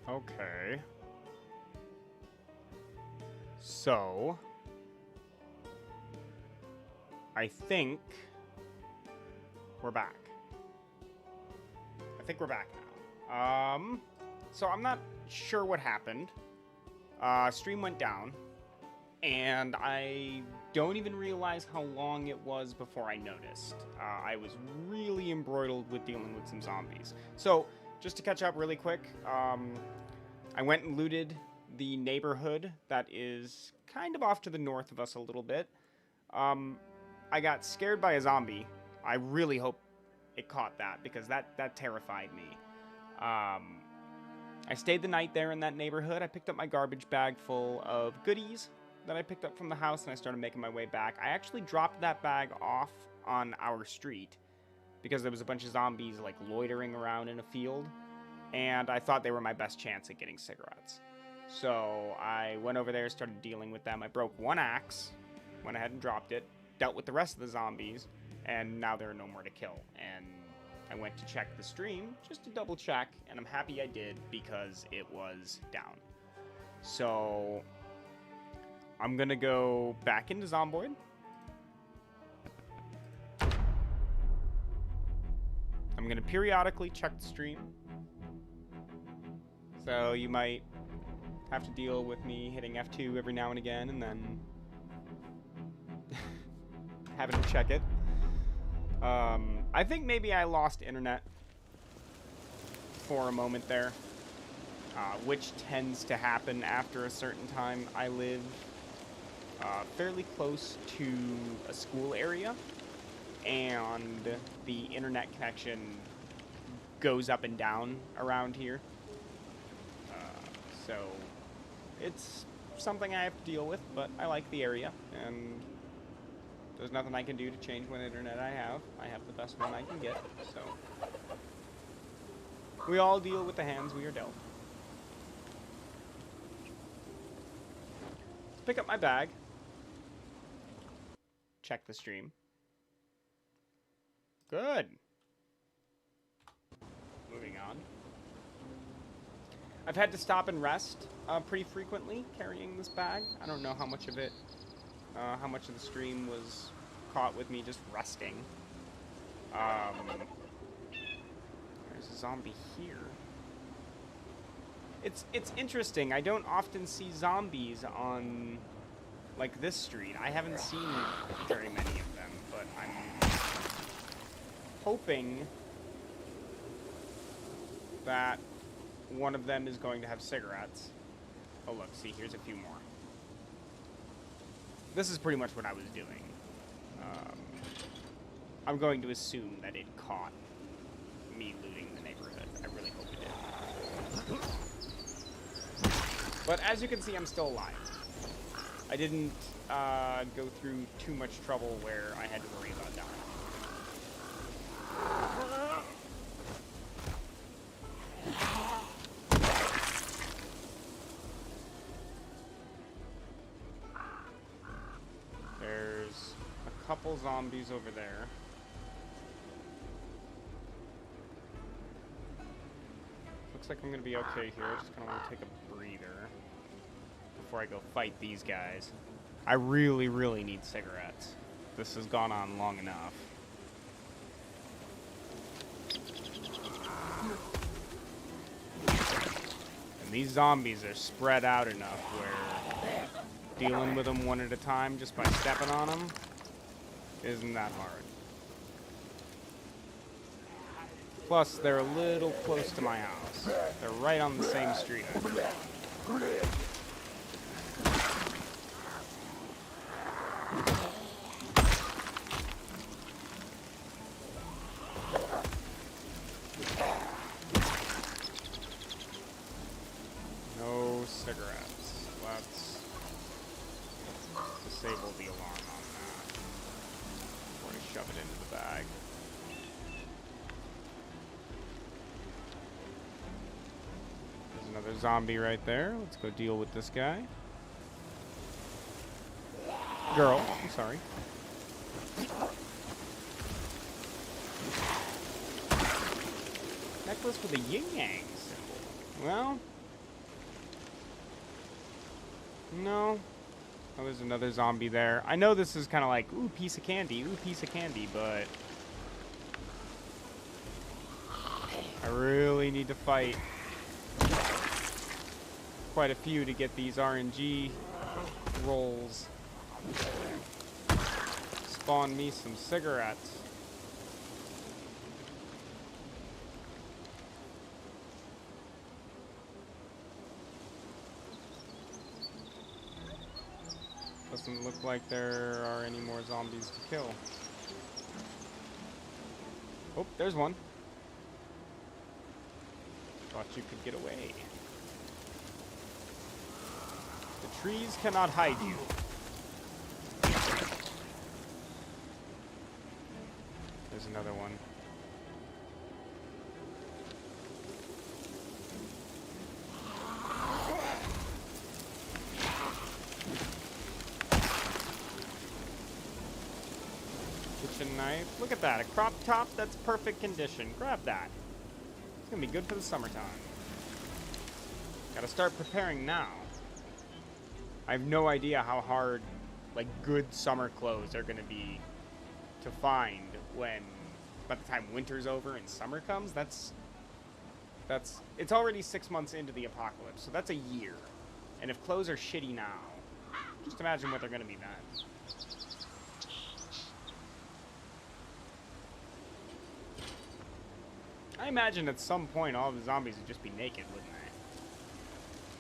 Okay. So, I think we're back. Now. So I'm not sure what happened. Stream went down, and I don't even realize how long it was before I noticed. I was really embroiled with dealing with some zombies. So, just to catch up really quick, I went and looted the neighborhood that is kind of off to the north of us a little bit. I got scared by a zombie. I really hope it caught that, because that terrified me. I stayed the night there in that neighborhood. I picked up my garbage bag full of goodies that I picked up from the house, and I started making my way back. I actually dropped that bag off on our street because there was a bunch of zombies like loitering around in a field, and I thought they were my best chance at getting cigarettes. So I went over there, started dealing with them. I broke one axe, went ahead and dropped it, dealt with the rest of the zombies, and now there are no more to kill. And I went to check the stream just to double check, and I'm happy I did because it was down. So I'm gonna go back into Zomboid. I'm gonna periodically check the stream. So you might have to deal with me hitting F2 every now and again and then having to check it. I think maybe I lost internet for a moment there, which tends to happen after a certain time. I live fairly close to a school area, and the internet connection goes up and down around here. So it's something I have to deal with, but I like the area, and there's nothing I can do to change what internet I have. I have the best one I can get, so we all deal with the hands we are dealt. Let's pick up my bag. Check the stream. Good. Moving on. I've had to stop and rest pretty frequently carrying this bag. I don't know how much of it, how much of the stream was caught with me just resting. There's a zombie here. It's interesting. I don't often see zombies on like this street. I haven't seen very many of them, but I'm hoping that one of them is going to have cigarettes. Oh look, see, here's a few more. This is pretty much what I was doing. I'm going to assume that it caught me looting the neighborhood. I really hope it did. But as you can see, I'm still alive. I didn't go through too much trouble where I had to worry about dying. There's a couple zombies over there. Looks like I'm gonna be okay here. Just gonna want to take a breather before I go fight these guys. I really, really need cigarettes. This has gone on long enough. And these zombies are spread out enough where dealing with them one at a time just by stepping on them isn't that hard. Plus, they're a little close to my house. They're right on the same street. No cigarettes. Let's disable the alarm on that before I shove it into the bag. There's another zombie right there. Let's go deal with this guy. Girl, I'm sorry. Necklace with a yin-yang symbol. Well, No. Oh, there's another zombie there. I know this is kind of like, ooh, piece of candy, but I really need to fight quite a few to get these RNG rolls. Spawn me some cigarettes. Doesn't look like there are any more zombies to kill. Oh, there's one. Thought you could get away. The trees cannot hide you. There's another one. Kitchen knife. Look at that. A crop top that's perfect condition. Grab that. It's gonna be good for the summertime. Gotta start preparing now. I have no idea how hard, like, good summer clothes are gonna be to find when, by the time winter's over and summer comes. It's already 6 months into the apocalypse, so that's a year. And if clothes are shitty now, just imagine what they're gonna be then. I imagine at some point all the zombies would just be naked, wouldn't they?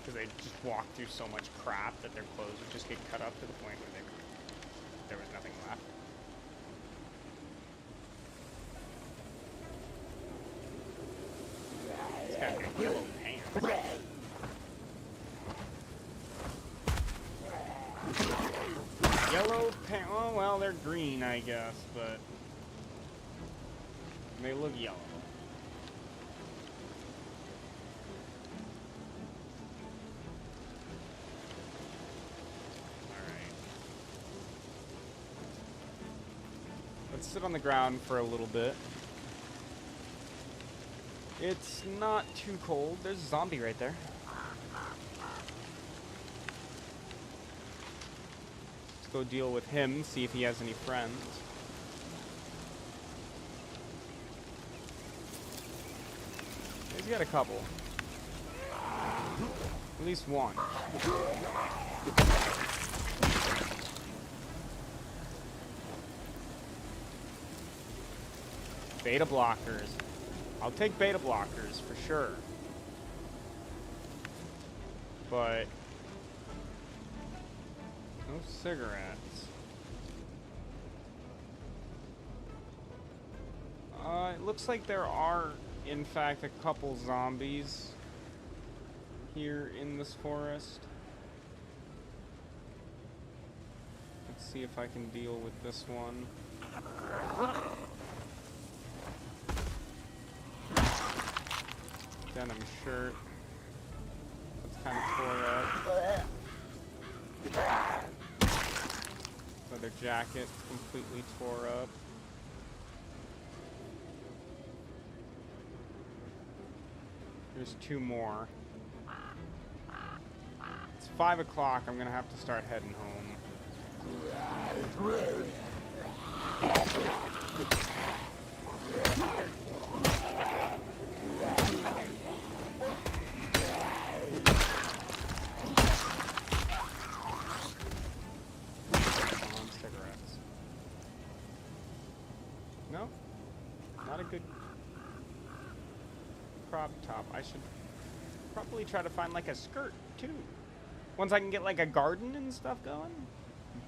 Because they just walk through so much crap that their clothes would just get cut up to the point where there was nothing left. This guy's got yellow pants. Yellow pants. Oh, well, they're green, I guess, but they look yellow. Let's sit on the ground for a little bit. It's not too cold. There's a zombie right there. Let's go deal with him, see if he has any friends. He's got a couple. At least one. Beta blockers. I'll take beta blockers for sure. But no cigarettes. It looks like there are, in fact, a couple zombies here in this forest. Let's see if I can deal with this one. Denim shirt. That's kind of tore up. Leather jacket completely tore up. There's two more. It's 5 o'clock. I'm gonna have to start heading home. Cigarettes. No? Not a good crop top. I should probably try to find like a skirt too. Once I can get like a garden and stuff going.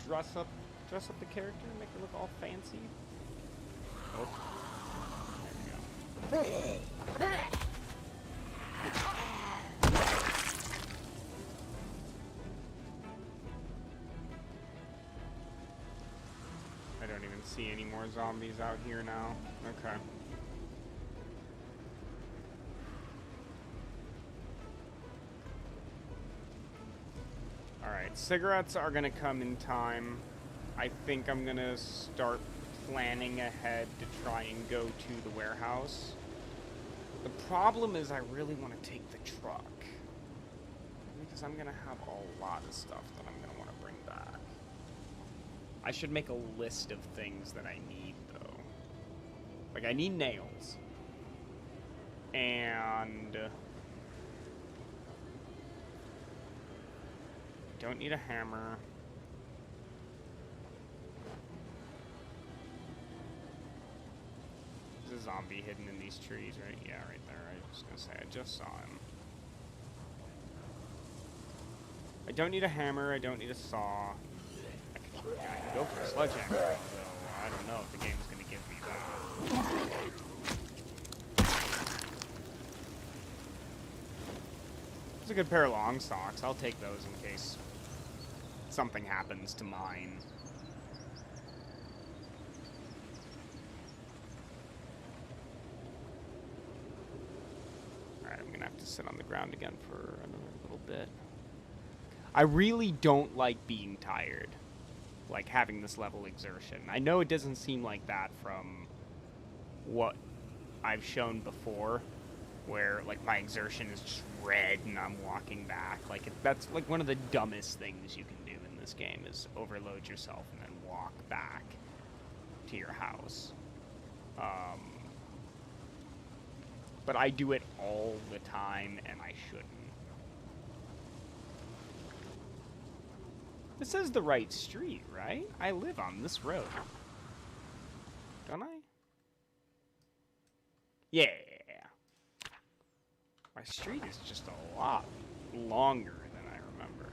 Dress up the character, make her look all fancy. Oh. There we go. I don't even see any more zombies out here now. Okay. Alright, cigarettes are gonna come in time. I think I'm gonna start planning ahead to try and go to the warehouse. The problem is I really want to take the truck. Because I'm gonna have a lot of stuff that I'm gonna want to bring back. I should make a list of things that I need, though. Like, I need nails. And... don't need a hammer. There's a zombie hidden in these trees, right? Yeah, right there. I was gonna say, I just saw him. I don't need a hammer. I don't need a saw. I can go for a sledgehammer, although I don't know if the game's gonna give me that. It's a good pair of long socks. I'll take those in case something happens to mine. Alright, I'm gonna have to sit on the ground again for another little bit. I really don't like being tired. Like, having this level exertion. I know it doesn't seem like that from what I've shown before, where, like, my exertion is just red and I'm walking back. Like, that's, like, one of the dumbest things you can do in this game is overload yourself and then walk back to your house. But I do it all the time, and I shouldn't. This is the right street, right? I live on this road. Don't I? Yeah. My street is just a lot longer than I remember.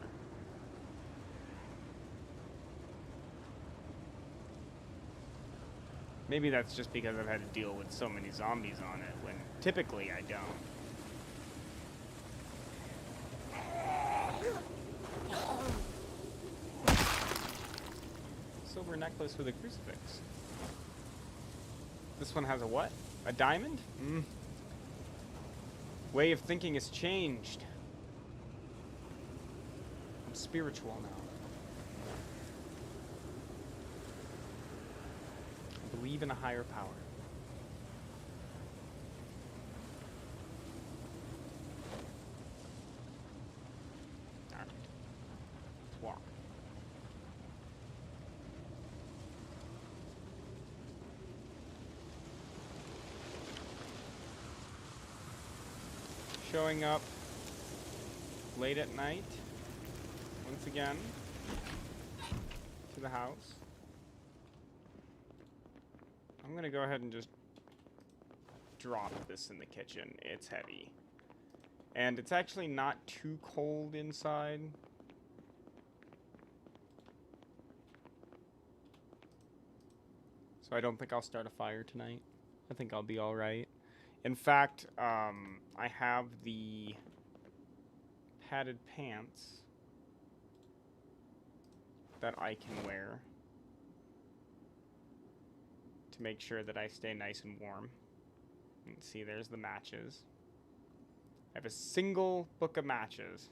Maybe that's just because I've had to deal with so many zombies on it, when typically I don't. Silver necklace with a crucifix. This one has a what? A diamond? Way of thinking has changed. I'm spiritual now. I believe in a higher power. Alright. Let's walk. Showing up late at night, once again, to the house. I'm gonna go ahead and just drop this in the kitchen. It's heavy. And it's actually not too cold inside. So I don't think I'll start a fire tonight. I think I'll be alright. In fact, I have the padded pants that I can wear to make sure that I stay nice and warm. And see, there's the matches. I have a single book of matches.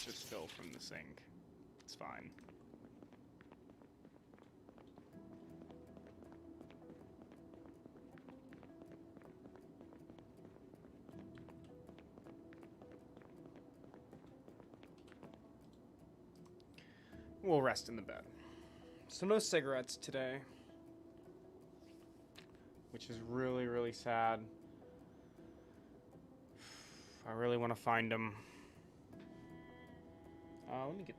Just fill from the sink. It's fine. We'll rest in the bed. So no cigarettes today, which is really, really sad. I really want to find them. Let me get...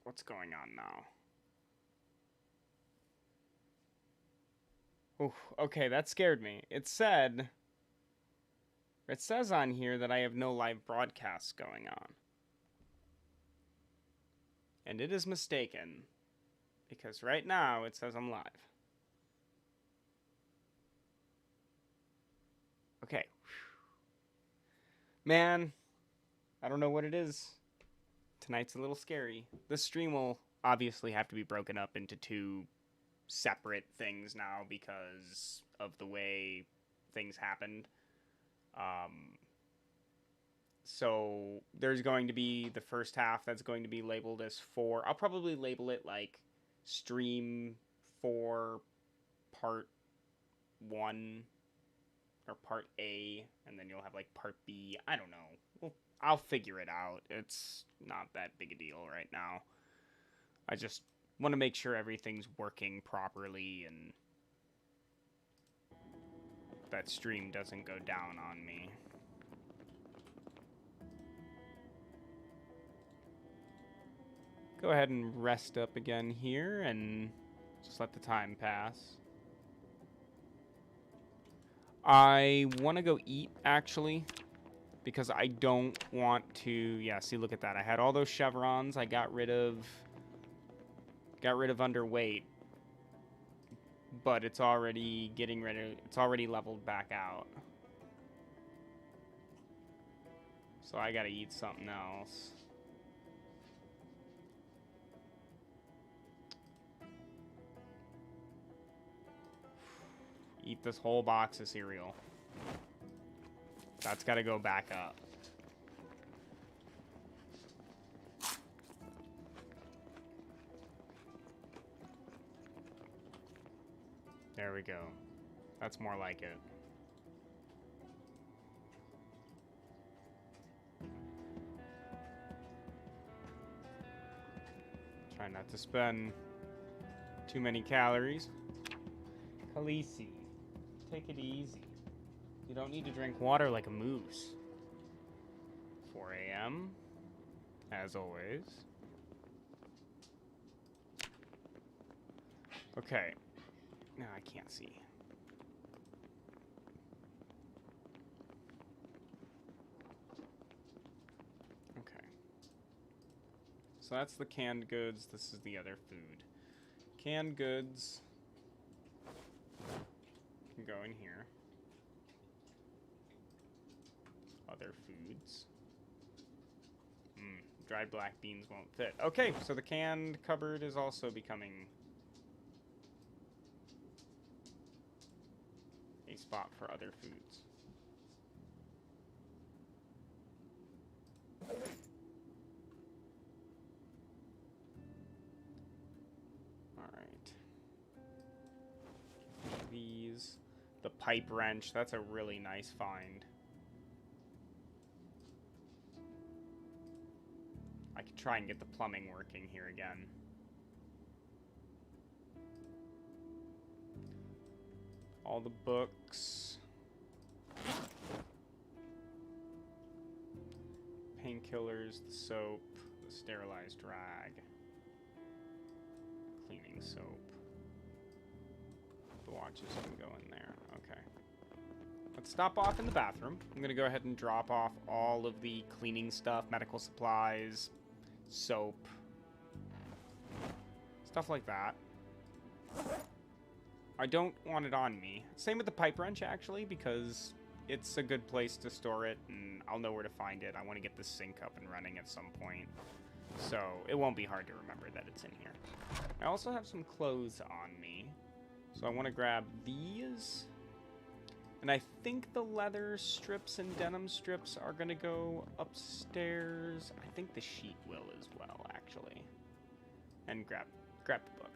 What's going on now? Oh, okay, that scared me. It says on here that I have no live broadcasts going on. And it is mistaken, because right now it says I'm live. Okay. Man, I don't know what it is. Tonight's a little scary. This stream will obviously have to be broken up into two separate things now because of the way things happened. So there's going to be the first half that's going to be labeled as 4. I'll probably label it like stream 4 part 1 or part A, and then you'll have like part B. I don't know. Well, I'll figure it out. It's not that big a deal right now. I just want to make sure everything's working properly and that stream doesn't go down on me. Go ahead and rest up again here and just let the time pass. I want to go eat, actually, because I don't want to... Yeah, see, look at that. I had all those chevrons. I got rid of underweight, but it's already getting ready. It's already leveled back out. So I got to eat something else. Eat this whole box of cereal. That's got to go back up. There we go. That's more like it. Try not to spend too many calories. Khaleesi, take it easy. You don't need to drink water like a moose. 4 a.m. as always. Okay. No, I can't see. Okay. So that's the canned goods. This is the other food. Canned goods can go in here. Other foods. Dried black beans won't fit. Okay, so the canned cupboard is also becoming a spot for other foods. Alright. These. The pipe wrench, that's a really nice find. I could try and get the plumbing working here again. All the books. Painkillers, the soap, the sterilized rag. Cleaning soap. The watches can go in there. Okay. Let's stop off in the bathroom. I'm going to go ahead and drop off all of the cleaning stuff, medical supplies, soap, stuff like that. I don't want it on me. Same with the pipe wrench, actually, because it's a good place to store it, and I'll know where to find it. I want to get the sink up and running at some point, so it won't be hard to remember that it's in here. I also have some clothes on me, so I want to grab these. And I think the leather strips and denim strips are going to go upstairs. I think the sheet will as well, actually. And grab the book.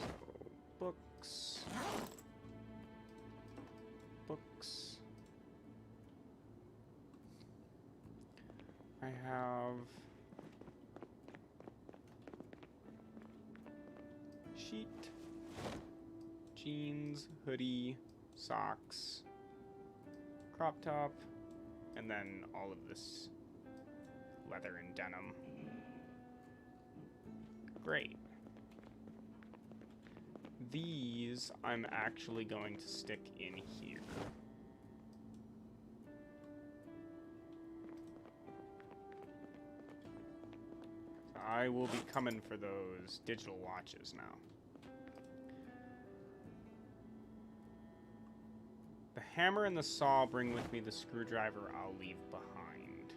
So, books. Books. I have sheet. Jeans, hoodie, socks, crop top, and then all of this leather and denim. Great. These I'm actually going to stick in here. I will be coming for those digital watches now. The hammer and the saw bring with me. The screwdriver I'll leave behind.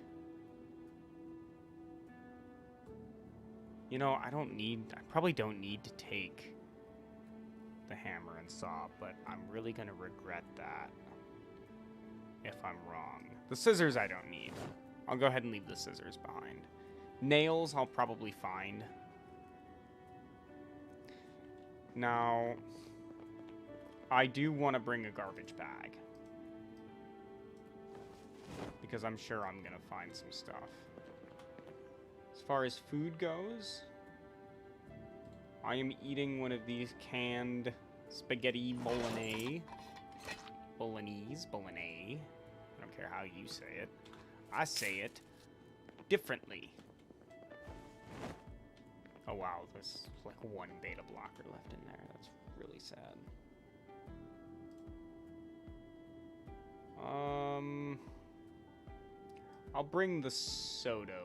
You know, I probably don't need to take the hammer and saw, but I'm really gonna regret that. if I'm wrong. The scissors I don't need. I'll go ahead and leave the scissors behind. Nails I'll probably find. Now, I do want to bring a garbage bag. Because I'm sure I'm going to find some stuff. As far as food goes, I am eating one of these canned spaghetti bolognese. Bolognese. I don't care how you say it. I say it differently. Oh wow, there's like one beta blocker left in there. That's really sad. I'll bring the soda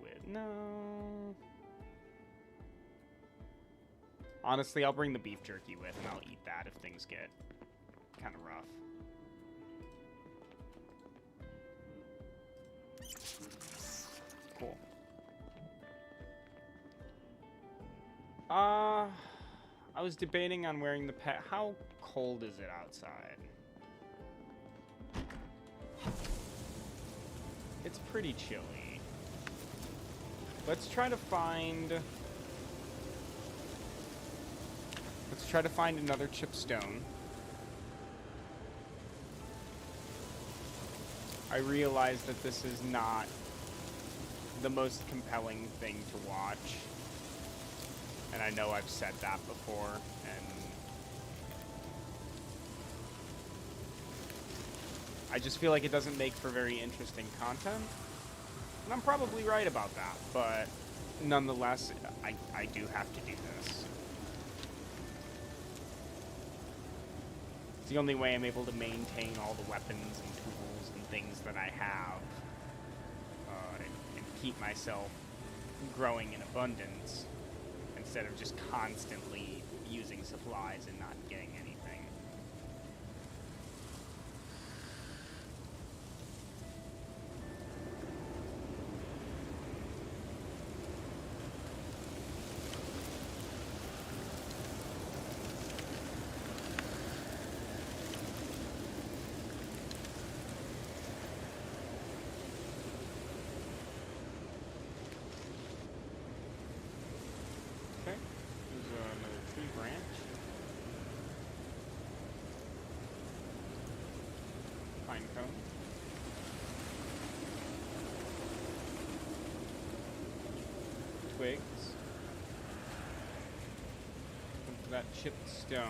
with... No. Honestly, I'll bring the beef jerky with, and I'll eat that if things get kind of rough. Cool. I was debating on wearing the pet. How cold is it outside? It's pretty chilly. Let's try to find another chipstone. I realize that this is not the most compelling thing to watch. And I know I've said that before, and I just feel like it doesn't make for very interesting content. And I'm probably right about that, but nonetheless, I do have to do this. It's the only way I'm able to maintain all the weapons and tools and things that I have, and keep myself growing in abundance, instead of just constantly using supplies and not getting anything. Twigs. Look for that chipped stone.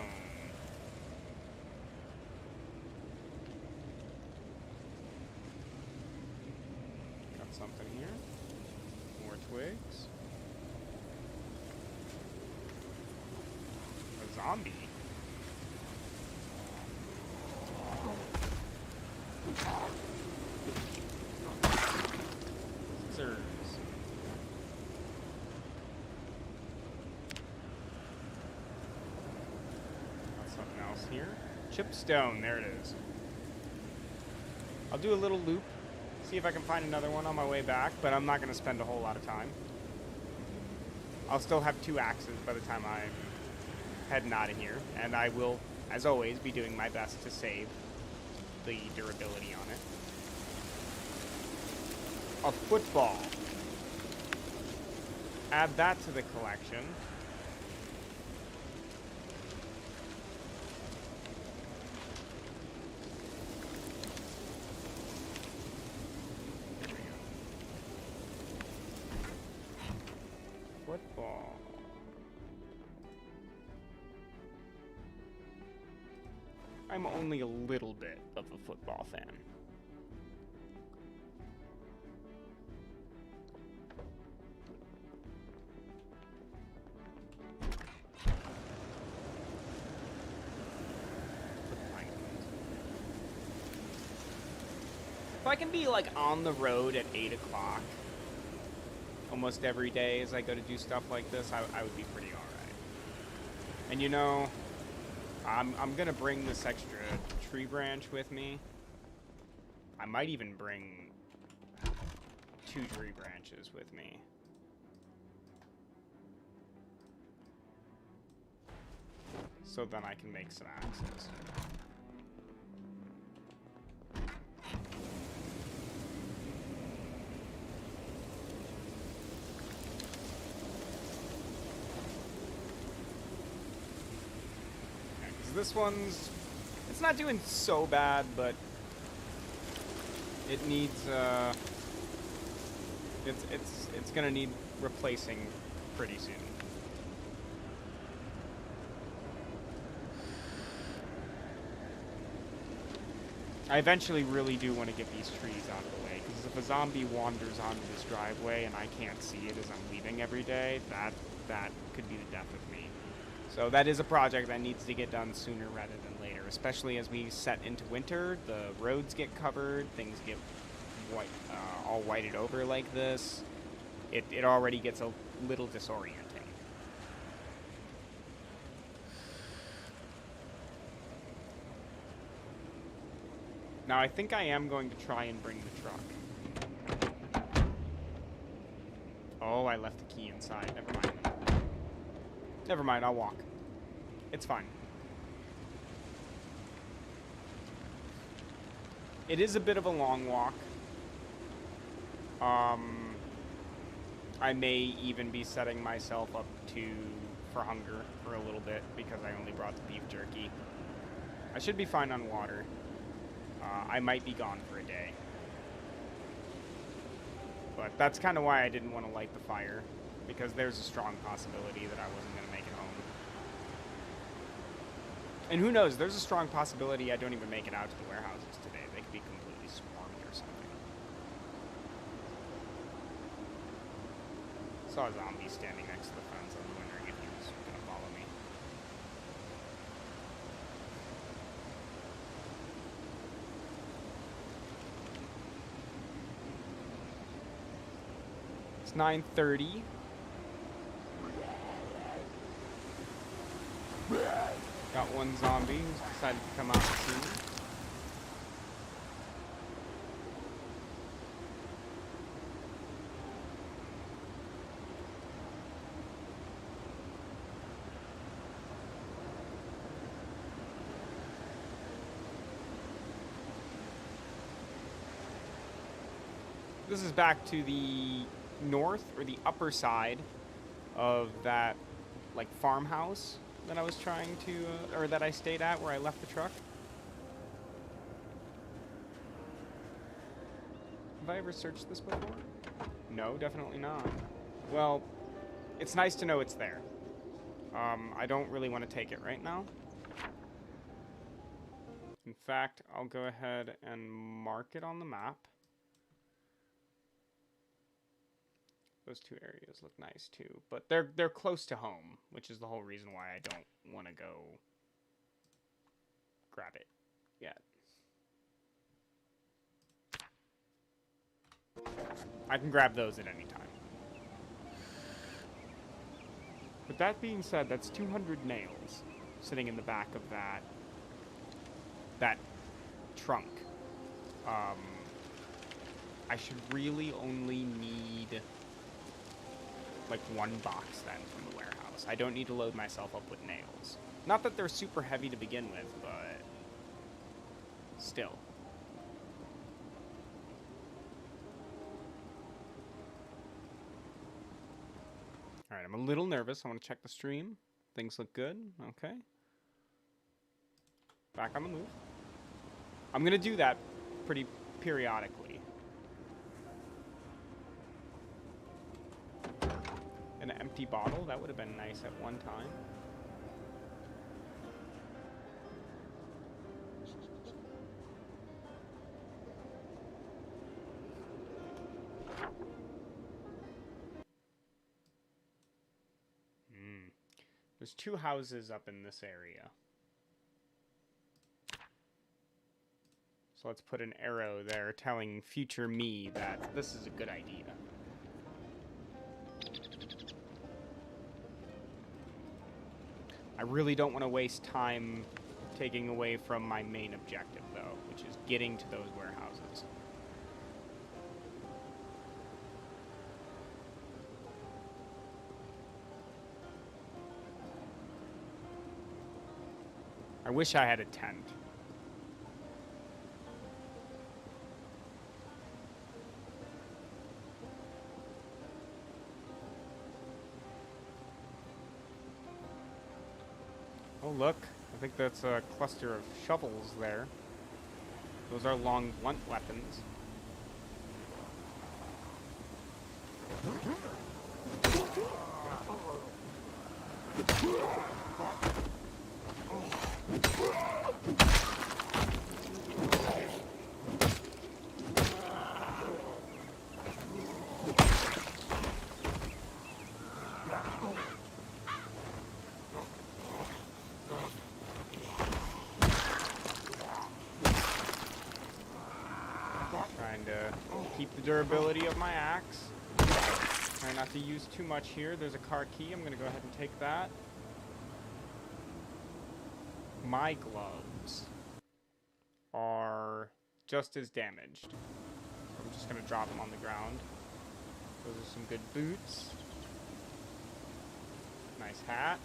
Got something here. More twigs. A zombie. Scissors. Here. Chipstone, there it is. I'll do a little loop, see if I can find another one on my way back, but I'm not going to spend a whole lot of time. I'll still have 2 axes by the time I'm heading out of here, and I will, as always, be doing my best to save the durability on it. A football. Add that to the collection. Football. I'm only a little bit of a football fan. If I can be like on the road at 8 o'clock almost every day as I go to do stuff like this, I would be pretty alright. And you know, I'm gonna bring this extra tree branch with me. I might even bring 2 tree branches with me. So then I can make some axes. this one's... It's not doing so bad, but... It needs, It's gonna need replacing pretty soon. I eventually really do want to get these trees out of the way, because if a zombie wanders onto this driveway and I can't see it as I'm leaving every day, that could be the death of me. So that is a project that needs to get done sooner rather than later, especially as we set into winter. The roads get covered, things get white, all whited over like this. It already gets a little disorienting. Now, I think I am going to try and bring the truck. Oh, I left the key inside. Never mind. Never mind, I'll walk. It's fine. It is a bit of a long walk. I may even be setting myself up for hunger for a little bit because I only brought the beef jerky. I should be fine on water. I might be gone for a day. But that's kind of why I didn't want to light the fire, because there's a strong possibility that I wasn't going to make it home. And who knows, there's a strong possibility I don't even make it out to the warehouses today. They could be completely swarmed or something. Saw a zombie standing next to the fence. I was wondering if he was going to follow me. It's 9:30. Got one zombie who's decided to come out and see me. This is back to the north, or the upper side of that, like, farmhouse that I was trying to, or that I stayed at where I left the truck. Have I ever searched this before? No, definitely not. Well, it's nice to know it's there. I don't really want to take it right now. In fact, I'll go ahead and mark it on the map. Those two areas look nice too, but they're close to home, which is the whole reason why I don't want to go grab it yet. I can grab those at any time. But that being said, that's 200 nails sitting in the back of that trunk. I should really only need like one box then from the warehouse. I don't need to load myself up with nails. Not that they're super heavy to begin with, but still. Alright, I'm a little nervous. I want to check the stream. Things look good. Okay. Back on the move. I'm going to do that pretty periodically. An empty bottle, that would have been nice at one time. There's two houses up in this area. So let's put an arrow there telling future me that this is a good idea. I really don't want to waste time taking away from my main objective, though, which is getting to those warehouses. I wish I had a tent. Oh, look, I think that's a cluster of shovels there. Those are long, blunt weapons. Trying to keep the durability of my axe. Try not to use too much here. There's a car key. I'm going to go ahead and take that. My gloves are just as damaged. I'm just going to drop them on the ground. Those are some good boots. Nice hat.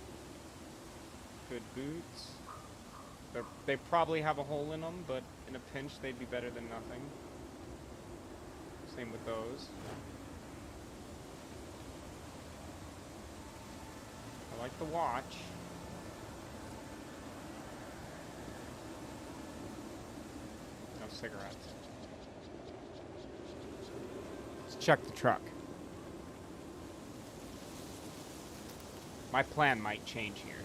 Good boots. They probably have a hole in them, but in a pinch they'd be better than nothing. Same with those. I like the watch. No cigarettes. Let's check the truck. My plan might change here.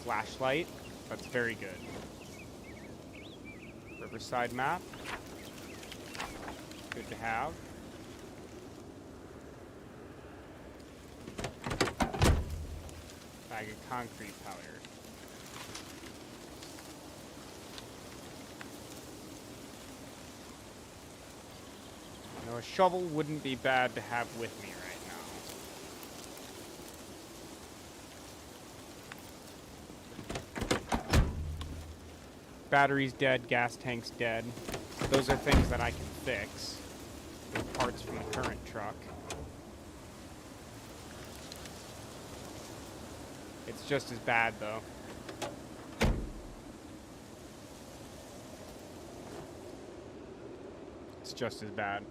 Flashlight, that's very good. Riverside map. Good to have. Bag of concrete powder. You know, a shovel wouldn't be bad to have with me right now. Battery's dead, gas tank's dead. Those are things that I can fix with parts from the current truck. It's just as bad, though. It's just as bad.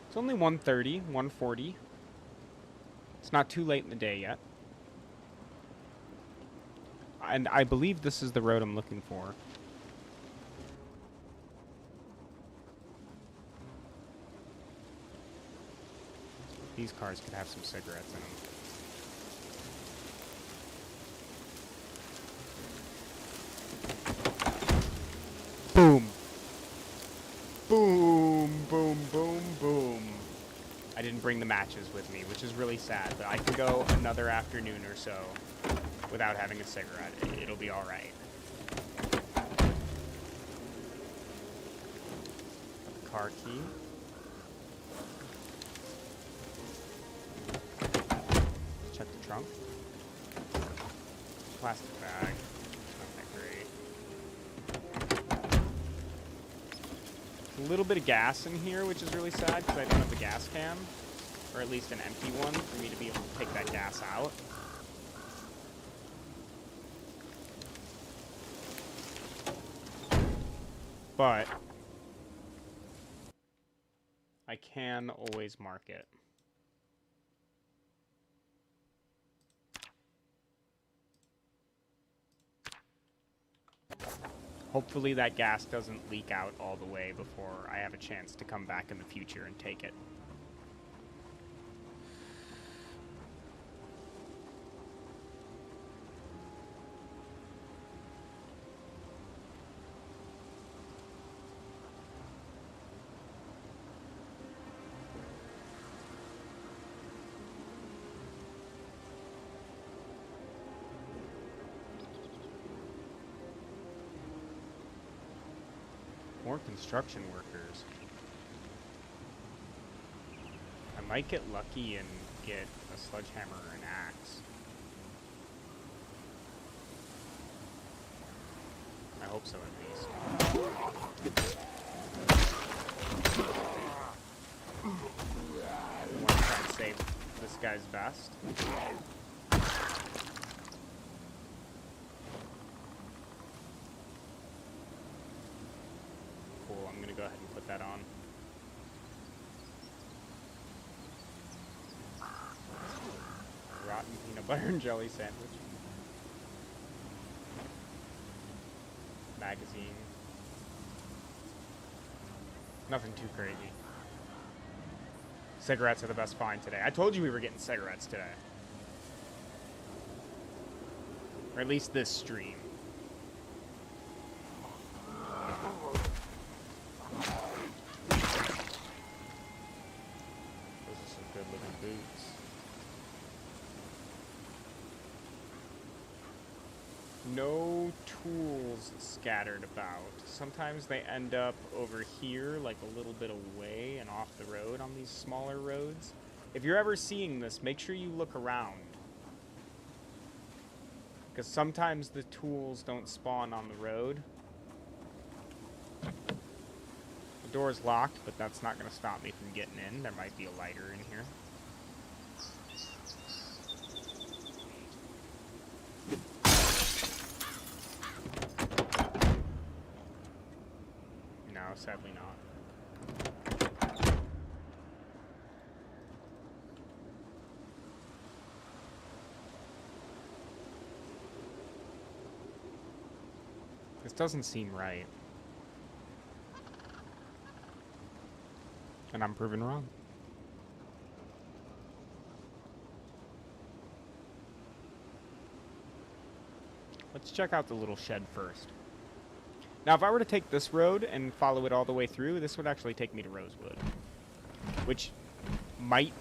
It's only 1:30, 1:40. It's not too late in the day yet. And I believe this is the road I'm looking for. These cars could have some cigarettes in them. Boom. Boom, boom, boom, boom. I didn't bring the matches with me, which is really sad, but I can go another afternoon or so without having a cigarette. It'll be alright. Car key. Check the trunk. Plastic bag. Not that great. A little bit of gas in here, which is really sad because I don't have the gas can, or at least an empty one for me to be able to take that gas out. But I can always mark it. Hopefully that gas doesn't leak out all the way before I have a chance to come back in the future and take it. More construction workers. I might get lucky and get a sledgehammer or an axe. I hope so, at least. I want to try and save this guy's vest. gonna go ahead and put that on. Rotten peanut butter and jelly sandwich. Magazine. Nothing too crazy. Cigarettes are the best find today. I told you we were getting cigarettes today. Or at least this stream. Those are some good looking boots. No tools scattered about. Sometimes they end up over here, like a little bit away and off the road on these smaller roads. If you're ever seeing this, make sure you look around. Because sometimes the tools don't spawn on the road. The door's locked, but that's not going to stop me from getting in. There might be a lighter in here. No, sadly not. This doesn't seem right. And I'm proven wrong. Let's check out the little shed first. Now, if I were to take this road and follow it all the way through, this would actually take me to Rosewood. Which might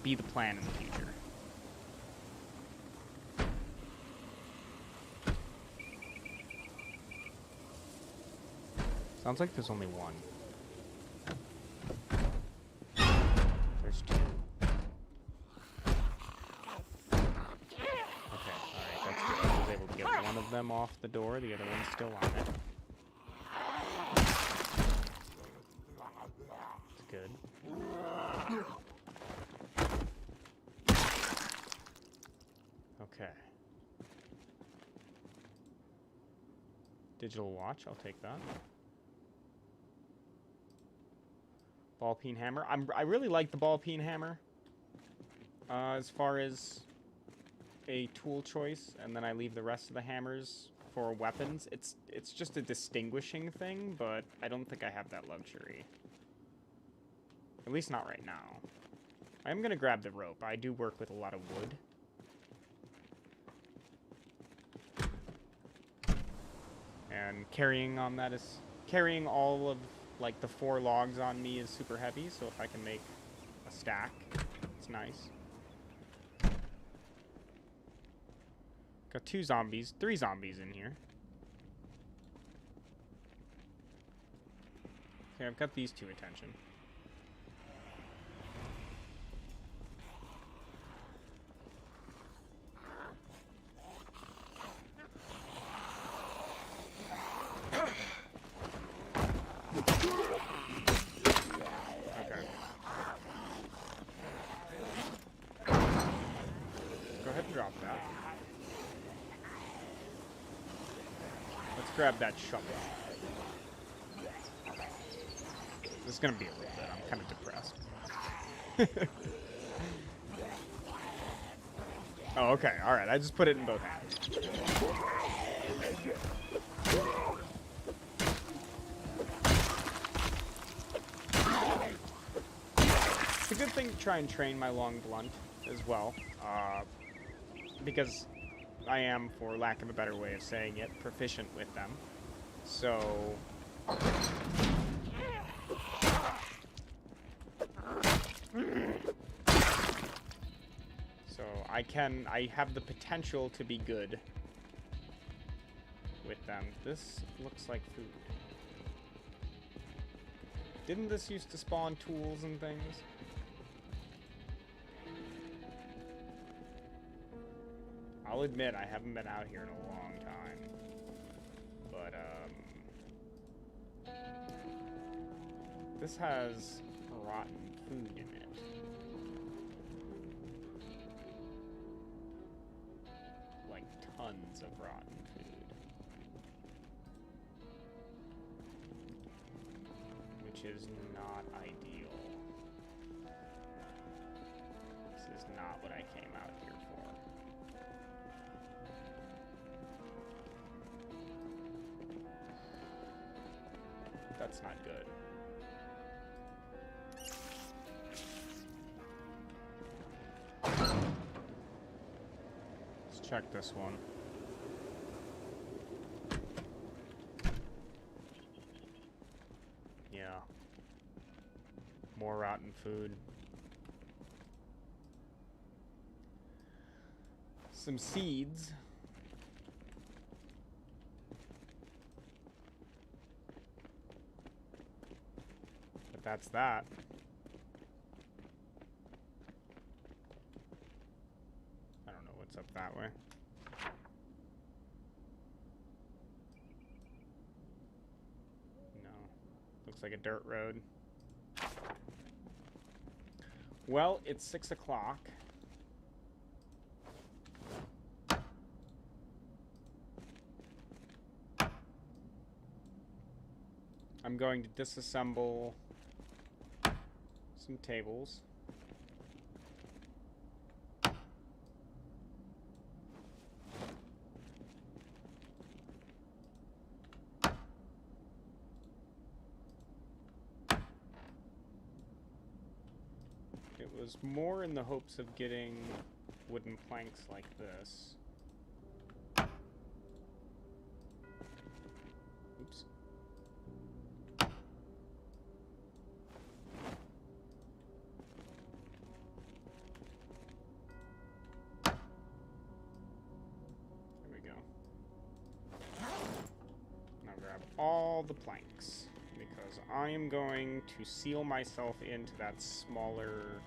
be the plan in the future. Sounds like there's only one. There's two. Okay, alright, that's good. I was able to get one of them off the door, the other one's still on it. That's good. Okay. Digital watch, I'll take that. Ball peen hammer. I really like the ball peen hammer. As far as a tool choice, and then I leave the rest of the hammers for weapons. It's just a distinguishing thing, but I don't think I have that luxury. At least not right now. I am gonna grab the rope. I do work with a lot of wood. And carrying all of like the 4 logs on me is super heavy, so if I can make a stack, it's nice. Got 3 zombies in here. Okay, I've got these 2 attention. Grab that shovel. This is gonna be a little bit. I'm kind of depressed. Oh, okay. All right. I just put it in both hands. It's a good thing to try and train my long blunt as well, because I am, for lack of a better way of saying it, proficient with them. So I have the potential to be good with them. This looks like food. Didn't this used to spawn tools and things? I'll admit, I haven't been out here in a long time. But, this has rotten food in it. Like, tons of rotten food. which is not ideal. This is not what I came out here for. That's not good. Let's check this one. Yeah. More rotten food. Some seeds. But that's that. I don't know what's up that way. No. Looks like a dirt road. Well, it's 6 o'clock. I'm going to disassemble some tables. It was more in the hopes of getting wooden planks like this. Oops. There we go. Now grab all the planks, because I am going to seal myself into that smaller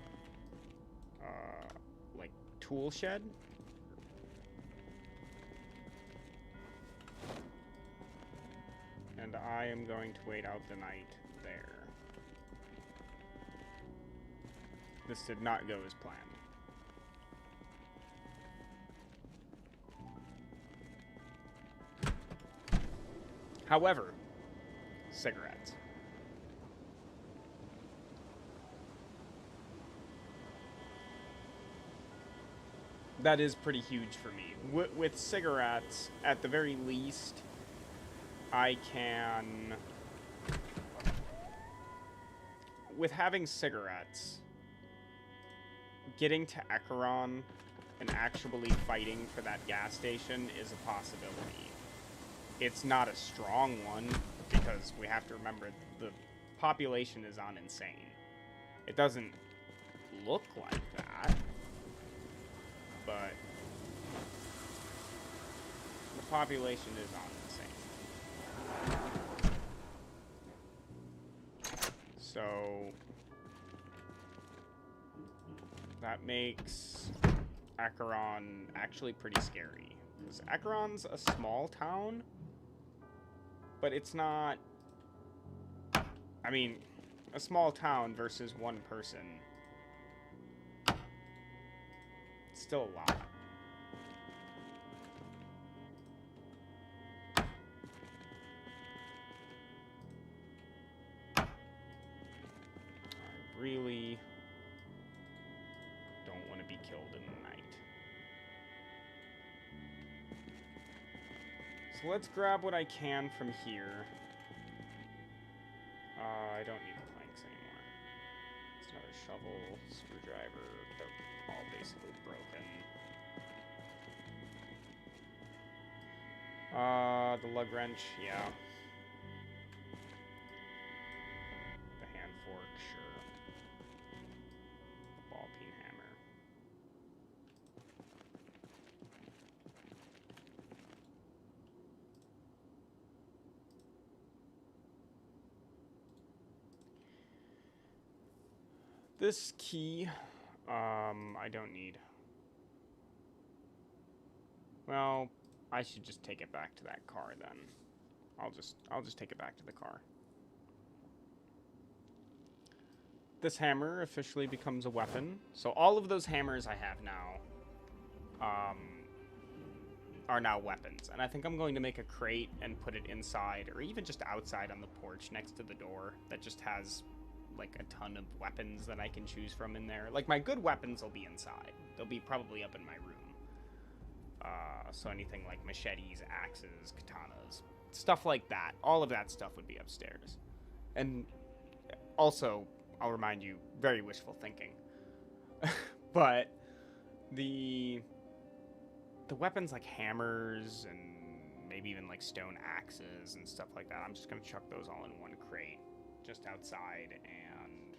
like tool shed. And I am going to wait out the night there. This did not go as planned. However, cigarettes. That is pretty huge for me. With cigarettes, at the very least, I can... With having cigarettes, getting to Echeron and actually fighting for that gas station is a possibility. It's not a strong one, because we have to remember the population is on insane. It doesn't look like that, but the population is on insane. So that makes Acheron actually pretty scary. Because Acheron's a small town, but it's not... I mean, a small town versus one person. It's still a lot. I really don't want to be killed in the night. So let's grab what I can from here. I don't need the planks anymore. It's another shovel, screwdriver. They're all basically broken. The lug wrench, yeah. The hand fork, sure. Ball peen hammer. This key, I don't need. Well, I should just take it back to that car then. I'll just take it back to the car. This hammer officially becomes a weapon. So all of those hammers I have now, are now weapons. And I think I'm going to make a crate and put it inside, or even just outside on the porch next to the door, that just has like a ton of weapons that I can choose from in there. Like, my good weapons will be inside. They'll be probably up in my room. So anything like machetes, axes, katanas, stuff like that. All of that stuff would be upstairs. And also, I'll remind you, very wishful thinking. But the weapons like hammers and maybe even like stone axes and stuff like that, I'm just going to chuck those all in one crate just outside, and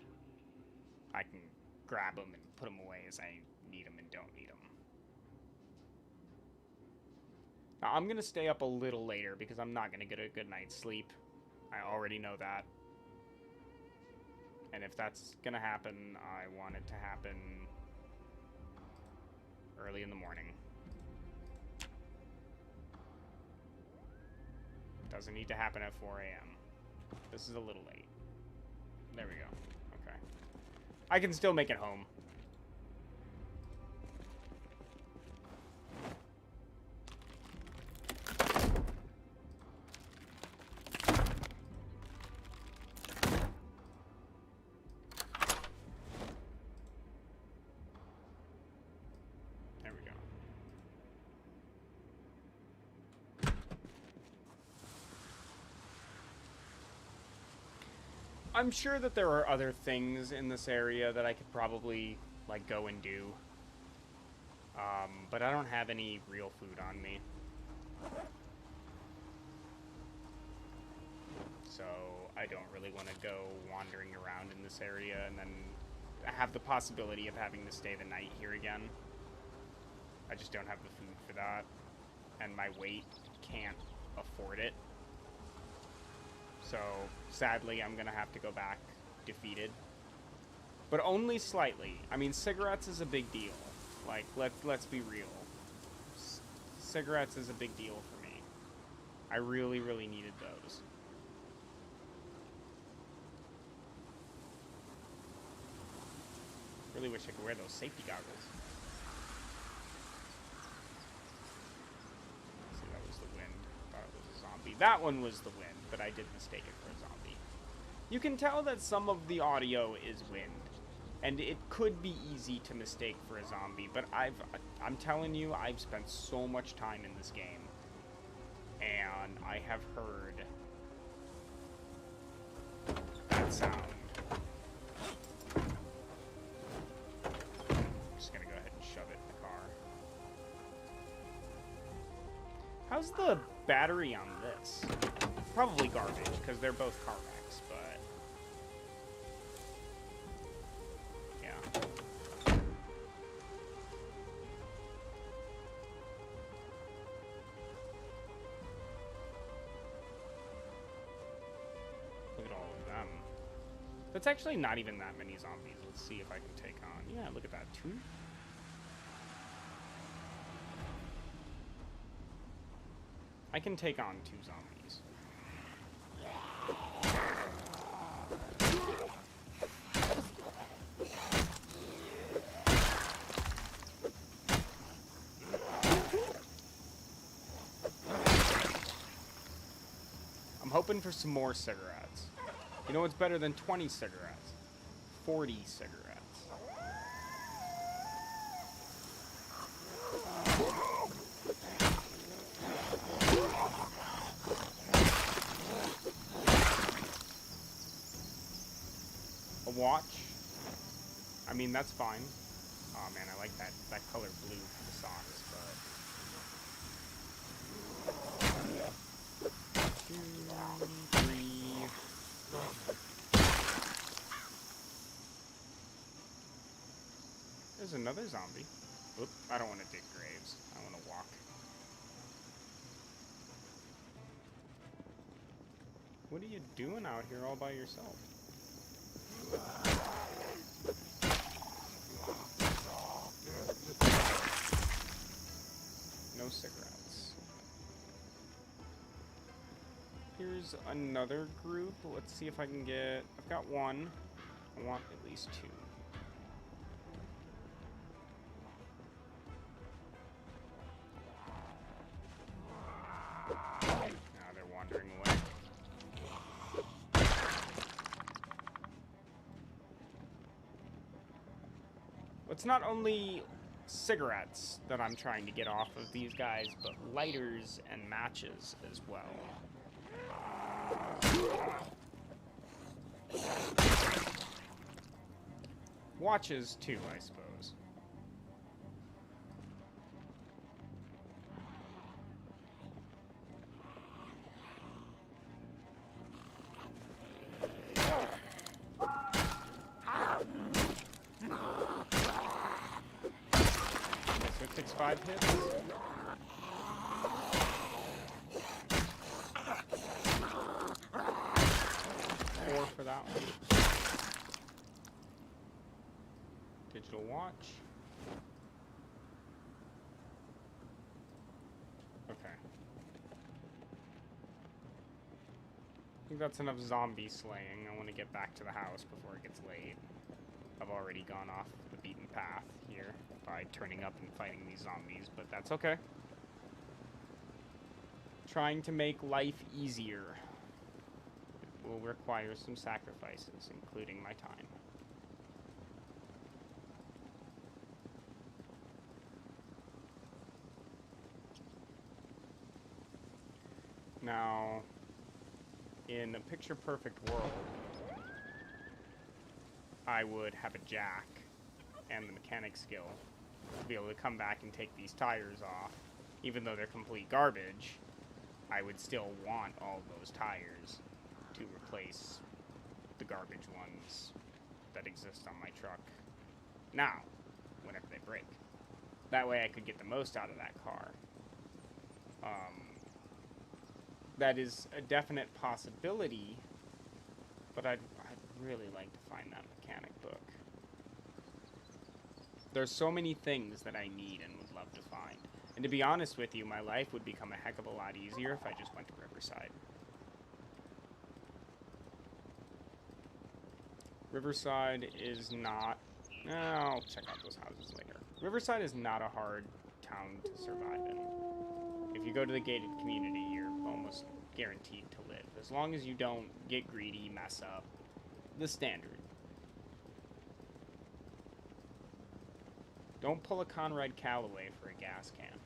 I can grab them and put them away as I need them and don't need them. Now, I'm going to stay up a little later because I'm not going to get a good night's sleep. I already know that. And if that's going to happen, I want it to happen early in the morning. Doesn't need to happen at 4 a.m. This is a little late. There we go. Okay. I can still make it home. There we go. I'm sure that there are other things in this area that I could probably, like, go and do. But I don't have any real food on me. So I don't really want to go wandering around in this area and then have the possibility of having to stay the night here again. I just don't have the food for that. And my weight can't afford it. So, sadly, I'm going to have to go back defeated. But only slightly. I mean, cigarettes is a big deal. Like, let's be real. Cigarettes is a big deal for me. I really, really needed those. Really wish I could wear those safety goggles. See, that was the wind. Thought it was a zombie. That one was the wind, but I did mistake it for a zombie. You can tell that some of the audio is wind, and it could be easy to mistake for a zombie, but I'm telling you, I've spent so much time in this game, and I have heard that sound. I'm just gonna go ahead and shove it in the car. How's the battery on this? Probably garbage, because they're both car wrecks, but yeah. Look at all of them. That's actually not even that many zombies. Let's see if I can take on. Yeah, look at that. 2. I can take on 2 zombies. I'm hoping for some more cigarettes. You know what's better than 20 cigarettes? 40 cigarettes. A watch? I mean, that's fine. Oh man, I like that color blue for the socks, but 2, 3. There's another zombie. Oop, I don't want to dig graves. I want to walk. What are you doing out here all by yourself? No cigarettes. Here's another group. Let's see if I can get... I've got 1. I want at least 2. It's not only cigarettes that I'm trying to get off of these guys, but lighters and matches as well. Watches too, I suppose. Okay, so it takes 5 hits. 4 for that one. Digital watch. Okay. I think that's enough zombie slaying. I want to get back to the house before it gets late. I've already gone off the beaten path here by turning up and fighting these zombies, but that's okay. Trying to make life easier will require some sacrifices, including my time. Now, in a picture-perfect world, I would have a jack and the mechanic skill to be able to come back and take these tires off. Even though they're complete garbage, I would still want all those tires to replace the garbage ones that exist on my truck now, whenever they break. That way I could get the most out of that car. That is a definite possibility, but I'd really like to find that mechanic book. There's so many things that I need and would love to find. And to be honest with you, my life would become a heck of a lot easier if I just went to Riverside. Riverside is not... I'll check out those houses later. Riverside is not a hard town to survive in. If you go to the gated community, you're almost guaranteed to live. As long as you don't get greedy, mess up. The standard. Don't pull a Conrad Calloway for a gas can.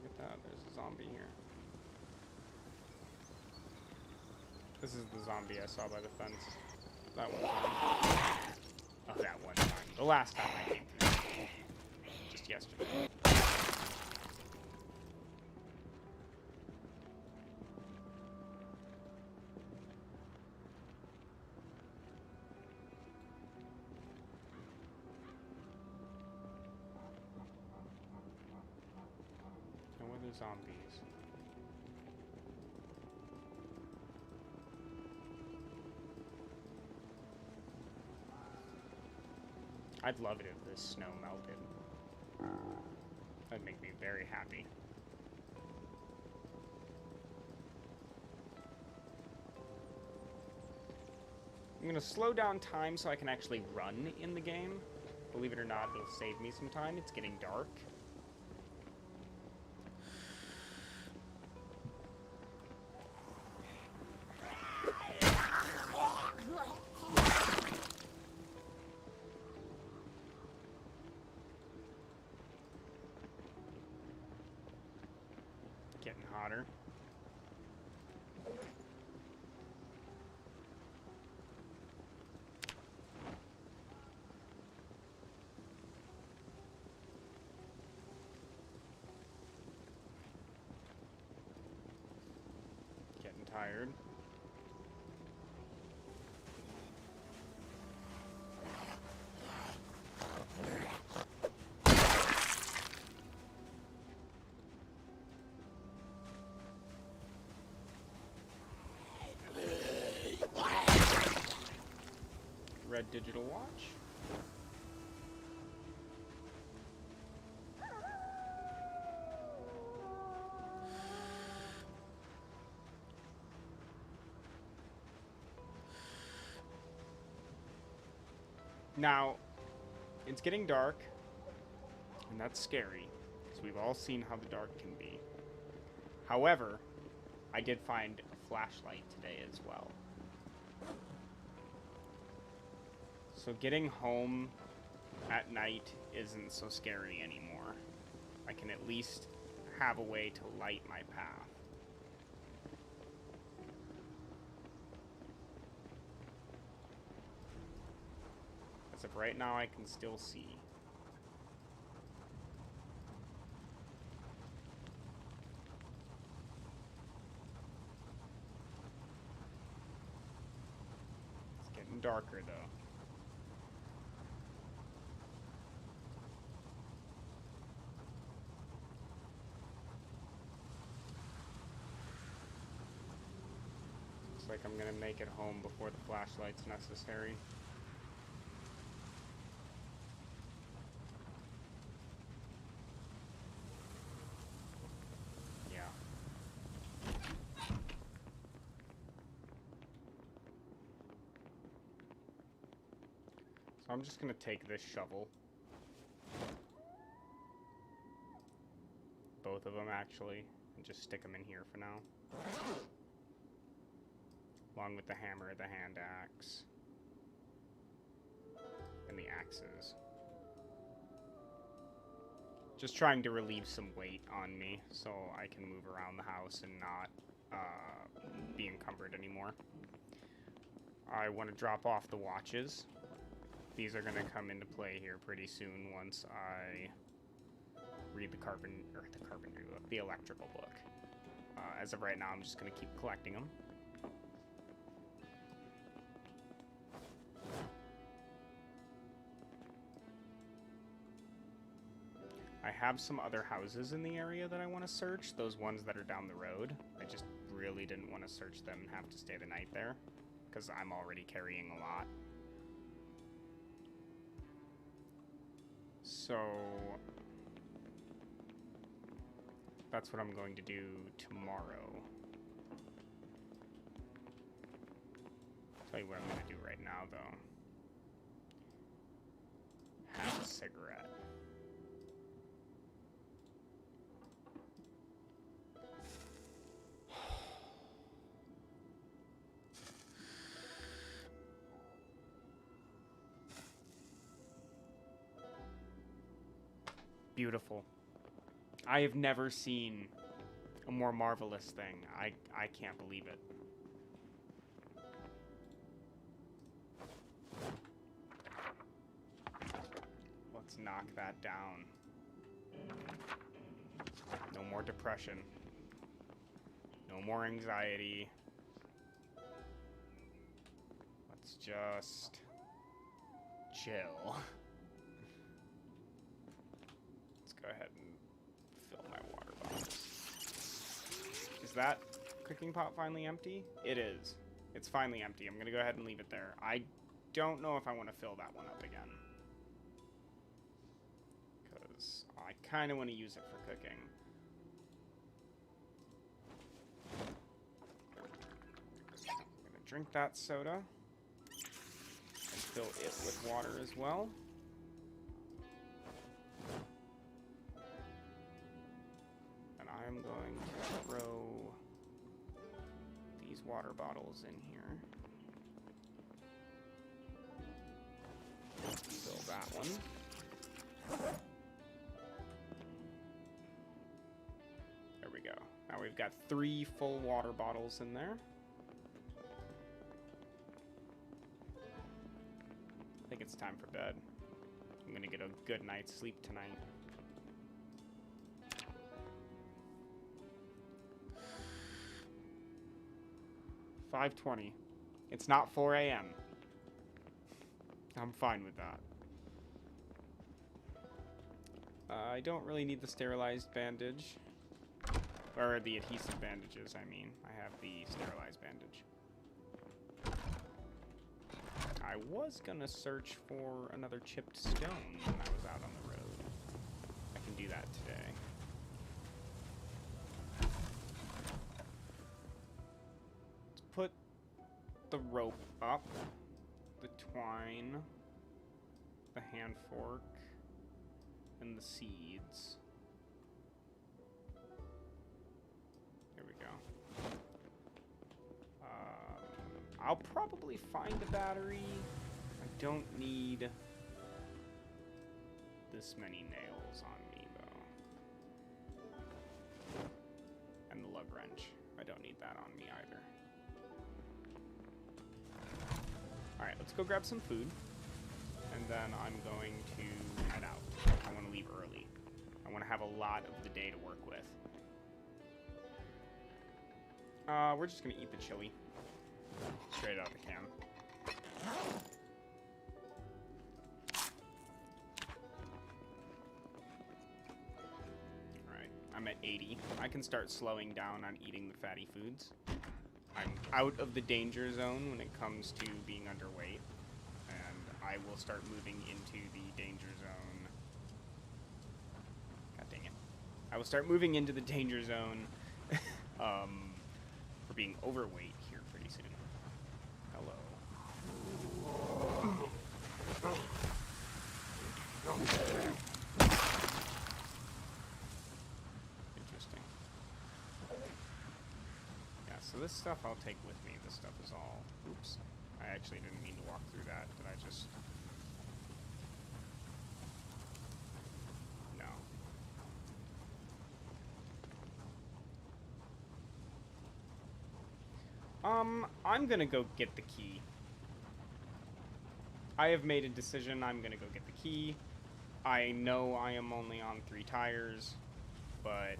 Look at that, there's a zombie here. This is the zombie I saw by the fence. That one time. Oh, that one time. The last time I came through. Just yesterday. No other zombies. I'd love it if this snow melted. That'd make me very happy. I'm gonna slow down time so I can actually run in the game. Believe it or not, it'll save me some time. It's getting dark. Getting hotter. Getting tired. Red digital watch. Now, it's getting dark, and that's scary, because we've all seen how the dark can be. However, I did find a flashlight today as well. So getting home at night isn't so scary anymore. I can at least have a way to light my path. As of right now, I can still see. It's getting darker, though. Looks like I'm gonna make it home before the flashlight's necessary. Yeah. So I'm just gonna take this shovel. Both of them, actually, and just stick them in here for now. Along with the hammer, the hand axe, and the axes. Just trying to relieve some weight on me so I can move around the house and not be encumbered anymore. I want to drop off the watches. These are going to come into play here pretty soon once I read the electrical book. As of right now, I'm just going to keep collecting them. I have some other houses in the area that I want to search, those ones that are down the road. I just really didn't want to search them and have to stay the night there, because I'm already carrying a lot. So that's what I'm going to do tomorrow. Tell you what I'm going to do right now, though. Have a cigarette. Beautiful. I have never seen a more marvelous thing. I can't believe it. Let's knock that down. No more depression. No more anxiety. Let's just chill. Go ahead and fill my water bottle. Is that cooking pot finally empty? It is. It's finally empty. I'm gonna go ahead and leave it there. I don't know if I want to fill that one up again, because I kind of want to use it for cooking. I'm gonna drink that soda and fill it with water as well. I'm going to throw these water bottles in here. Fill that one. There we go. Now we've got 3 full water bottles in there. I think it's time for bed. I'm gonna get a good night's sleep tonight. $5:20. It's not 4 a.m. I'm fine with that. I don't really need the sterilized bandage. Or the adhesive bandages, I mean. I have the sterilized bandage. I was gonna search for another chipped stone when I was out on the road. I can do that today. Put the rope up, the twine, the hand fork, and the seeds. There we go. I'll probably find a battery. I don't need this many nails on me, though. And the lug wrench. I don't need that on me either. Alright, let's go grab some food. And then I'm going to head out. I want to leave early. I want to have a lot of the day to work with. We're just going to eat the chili. Straight out of the can. Alright, I'm at 80. I can start slowing down on eating the fatty foods. I'm out of the danger zone when it comes to being underweight. And I will start moving into the danger zone. God dang it. I will start moving into the danger zone for being overweight here pretty soon. Hello. Interesting. Yeah, so this stuff I'll take with me. This stuff is all... Oops. I actually didn't mean to walk through that. Did I just... No. I'm gonna go get the key. I have made a decision. I'm gonna go get the key. I know I am only on 3 tires, but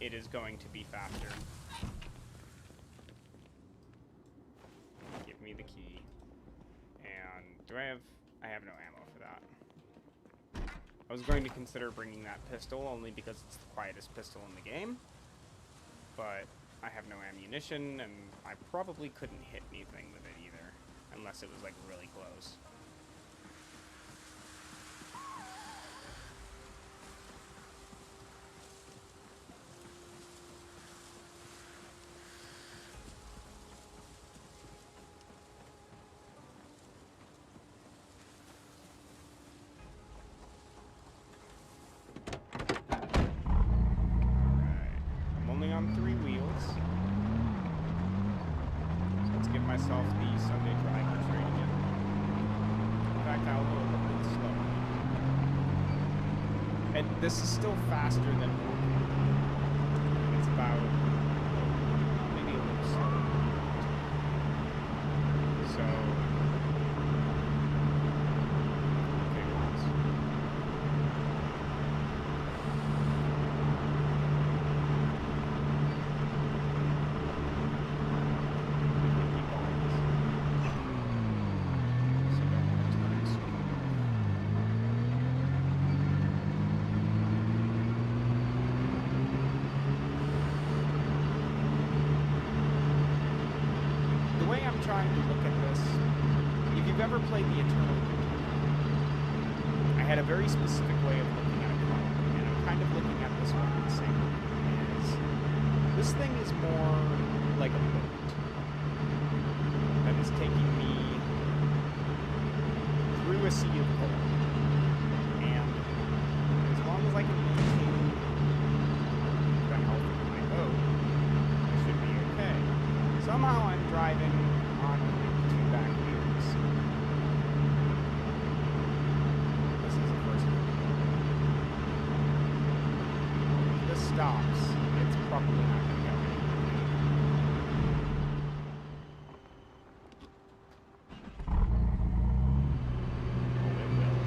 it is going to be faster. Give me the key. And do I have no ammo for that. I was going to consider bringing that pistol only because it's the quietest pistol in the game, but I have no ammunition, and I probably couldn't hit anything with it either, unless it was like really close. On 3 wheels. So let's give myself the Sunday driver's rating. In fact, I'll go a little bit slower. And this is still faster than normal. It's about maybe a little slower. So trying to look at this. If you've ever played the Eternal Winter, I had a very specific way of looking at a car, and I'm kind of looking at this one the same way. This thing is more like a boat that is taking me through a sea of coal. And as long as I can maintain the health of my boat, I should be okay. Somehow I'm driving on 2 back wheels. This is the first one. If this stops, it's probably not going to go anywhere. Oh, it will.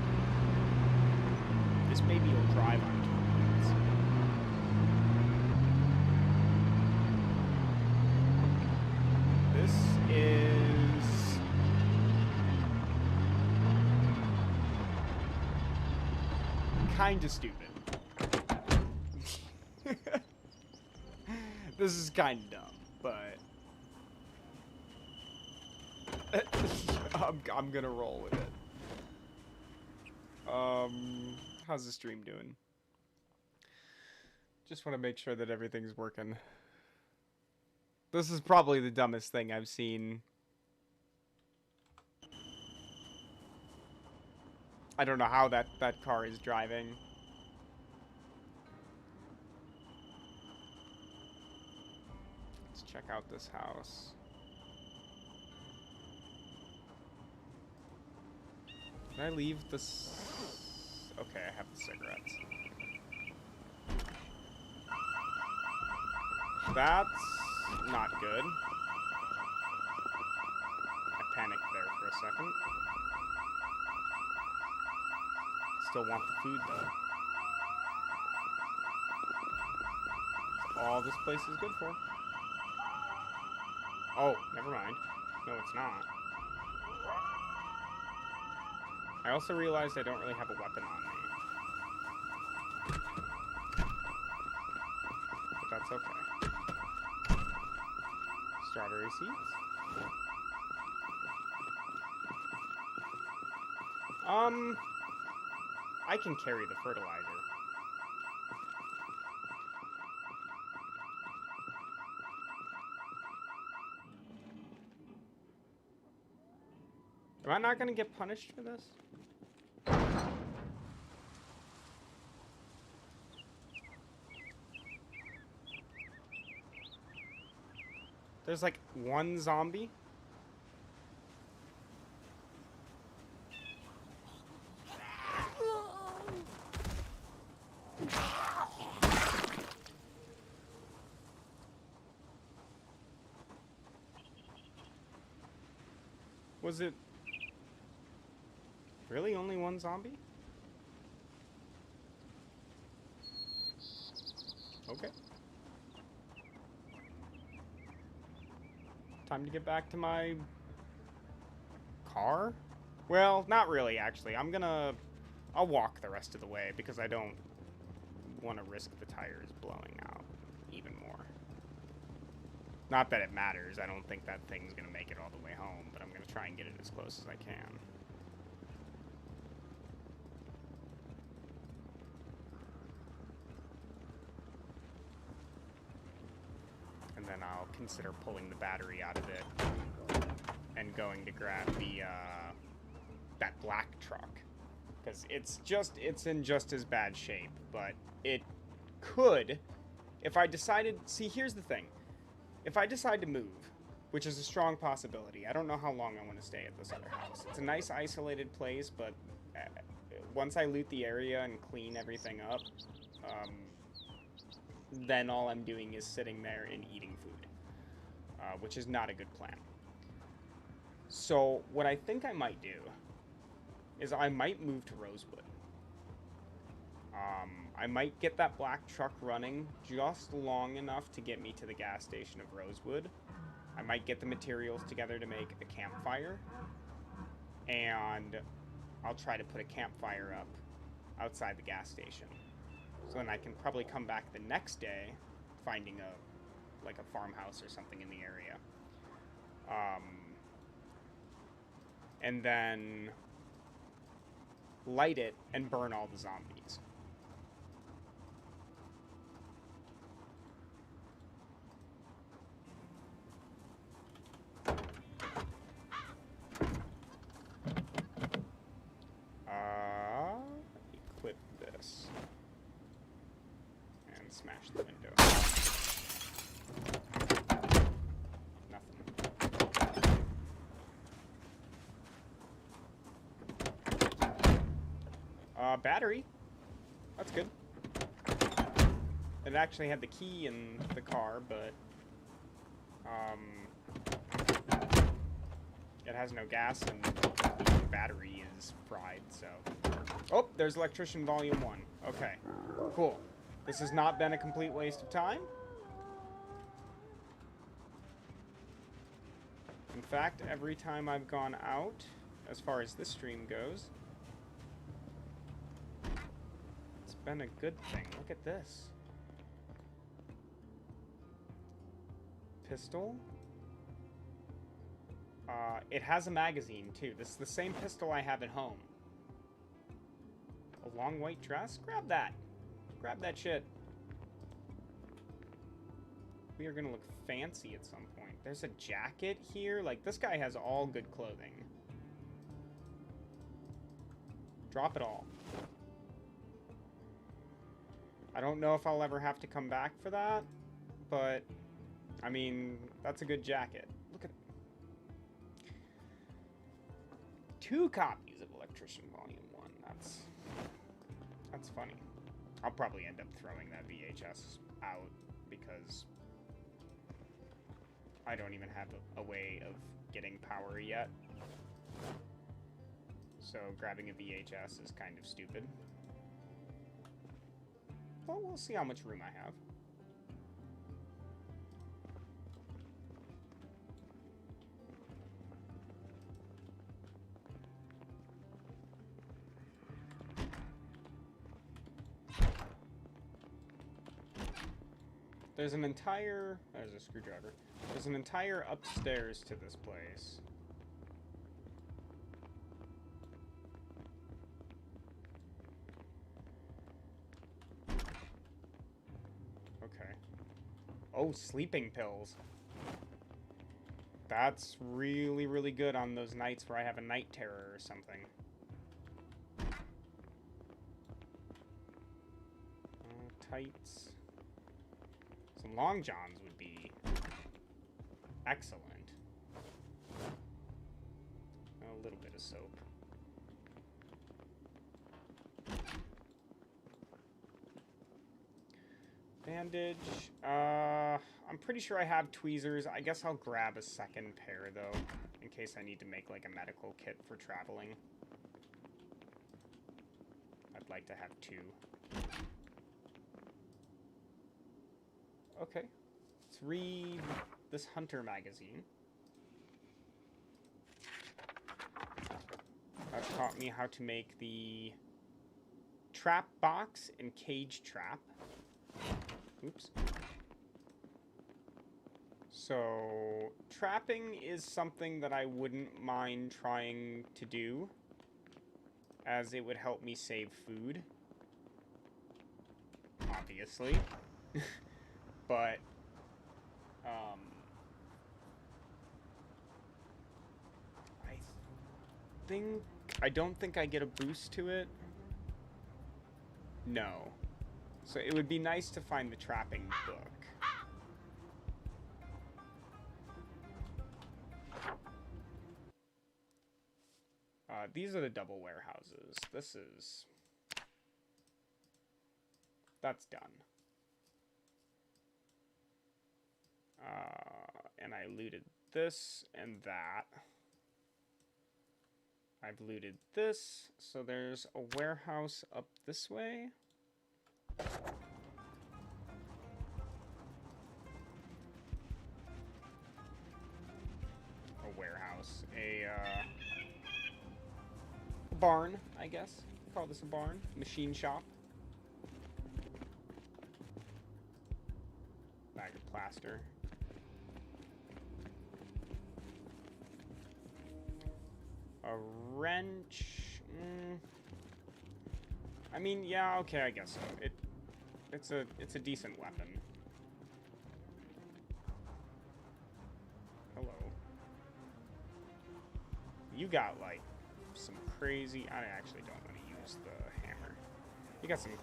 This baby will drive on 2 wheels. This is kind of stupid. This is kind of dumb, but I'm gonna roll with it. How's the stream doing? Just want to make sure that everything's working. This is probably the dumbest thing I've seen. I don't know how that car is driving. Let's check out this house. Did I leave this? Okay, I have the cigarettes. That's not good. I panicked there for a second. Still want the food, though. That's all this place is good for. Oh, never mind. No, it's not. I also realized I don't really have a weapon on me. But that's okay. Strawberry seeds. I can carry the fertilizer. Am I not gonna get punished for this? There's like one zombie. Was it really only one zombie? Okay. Time to get back to my car? Well, not really, actually. I'll walk the rest of the way because I don't want to risk the tires blowing out even more. Not that it matters. I don't think that thing's going to make it all the way home, but I'm going to try and get it as close as I can. And then I'll consider pulling the battery out of it and going to grab the, that black truck. Because it's in just as bad shape, but it could, if I decided, see, here's the thing. If I decide to move, which is a strong possibility, I don't know how long I want to stay at this other house. It's a nice isolated place, but once I loot the area and clean everything up, then all I'm doing is sitting there and eating food, which is not a good plan. So what I think I might do is I might move to Rosewood. I might get that black truck running just long enough to get me to the gas station of Rosewood. I might get the materials together to make a campfire. And I'll try to put a campfire up outside the gas station. So then I can probably come back the next day, finding a farmhouse or something in the area. And then light it and burn all the zombies. Equip this. And smash the window. Nothing. Battery. That's good. It actually had the key in the car, but it has no gas and the battery is fried, so. Oh, there's Electrician Volume 1. Okay, cool. This has not been a complete waste of time. In fact, every time I've gone out, as far as this stream goes, it's been a good thing. Look at this. Pistol. It has a magazine, too. This is the same pistol I have at home. A long white dress? Grab that. Grab that shit. We are gonna look fancy at some point. There's a jacket here. Like, this guy has all good clothing. Drop it all. I don't know if I'll ever have to come back for that, but, I mean, that's a good jacket. Look at it. 2 copies of Electrician Volume 1. That's funny. I'll probably end up throwing that VHS out because I don't even have a way of getting power yet. So grabbing a VHS is kind of stupid. Well, we'll see how much room I have. There's a screwdriver. There's an entire upstairs to this place. Okay. Oh, sleeping pills. That's really, really good on those nights where I have a night terror or something. Tights. Some long johns would be excellent. A little bit of soap. Bandage. I'm pretty sure I have tweezers. I guess I'll grab a second pair, though, in case I need to make, like, a medical kit for traveling. I'd like to have 2. Okay. Let's read this Hunter magazine. That taught me how to make the trap box and cage trap. Oops. So, trapping is something that I wouldn't mind trying to do, as it would help me save food. Obviously. But, I don't think I get a boost to it. No. So it would be nice to find the trapping book. These are the double warehouses. That's done. And I looted this and that. I've looted this, so there's a warehouse up this way. A warehouse. A barn, I guess. Call this a barn. Machine shop. Bag of plaster. A wrench. I mean, yeah, okay, I guess so. It's a decent weapon. Hello. You got like some crazy. I actually don't want to use the hammer. You got some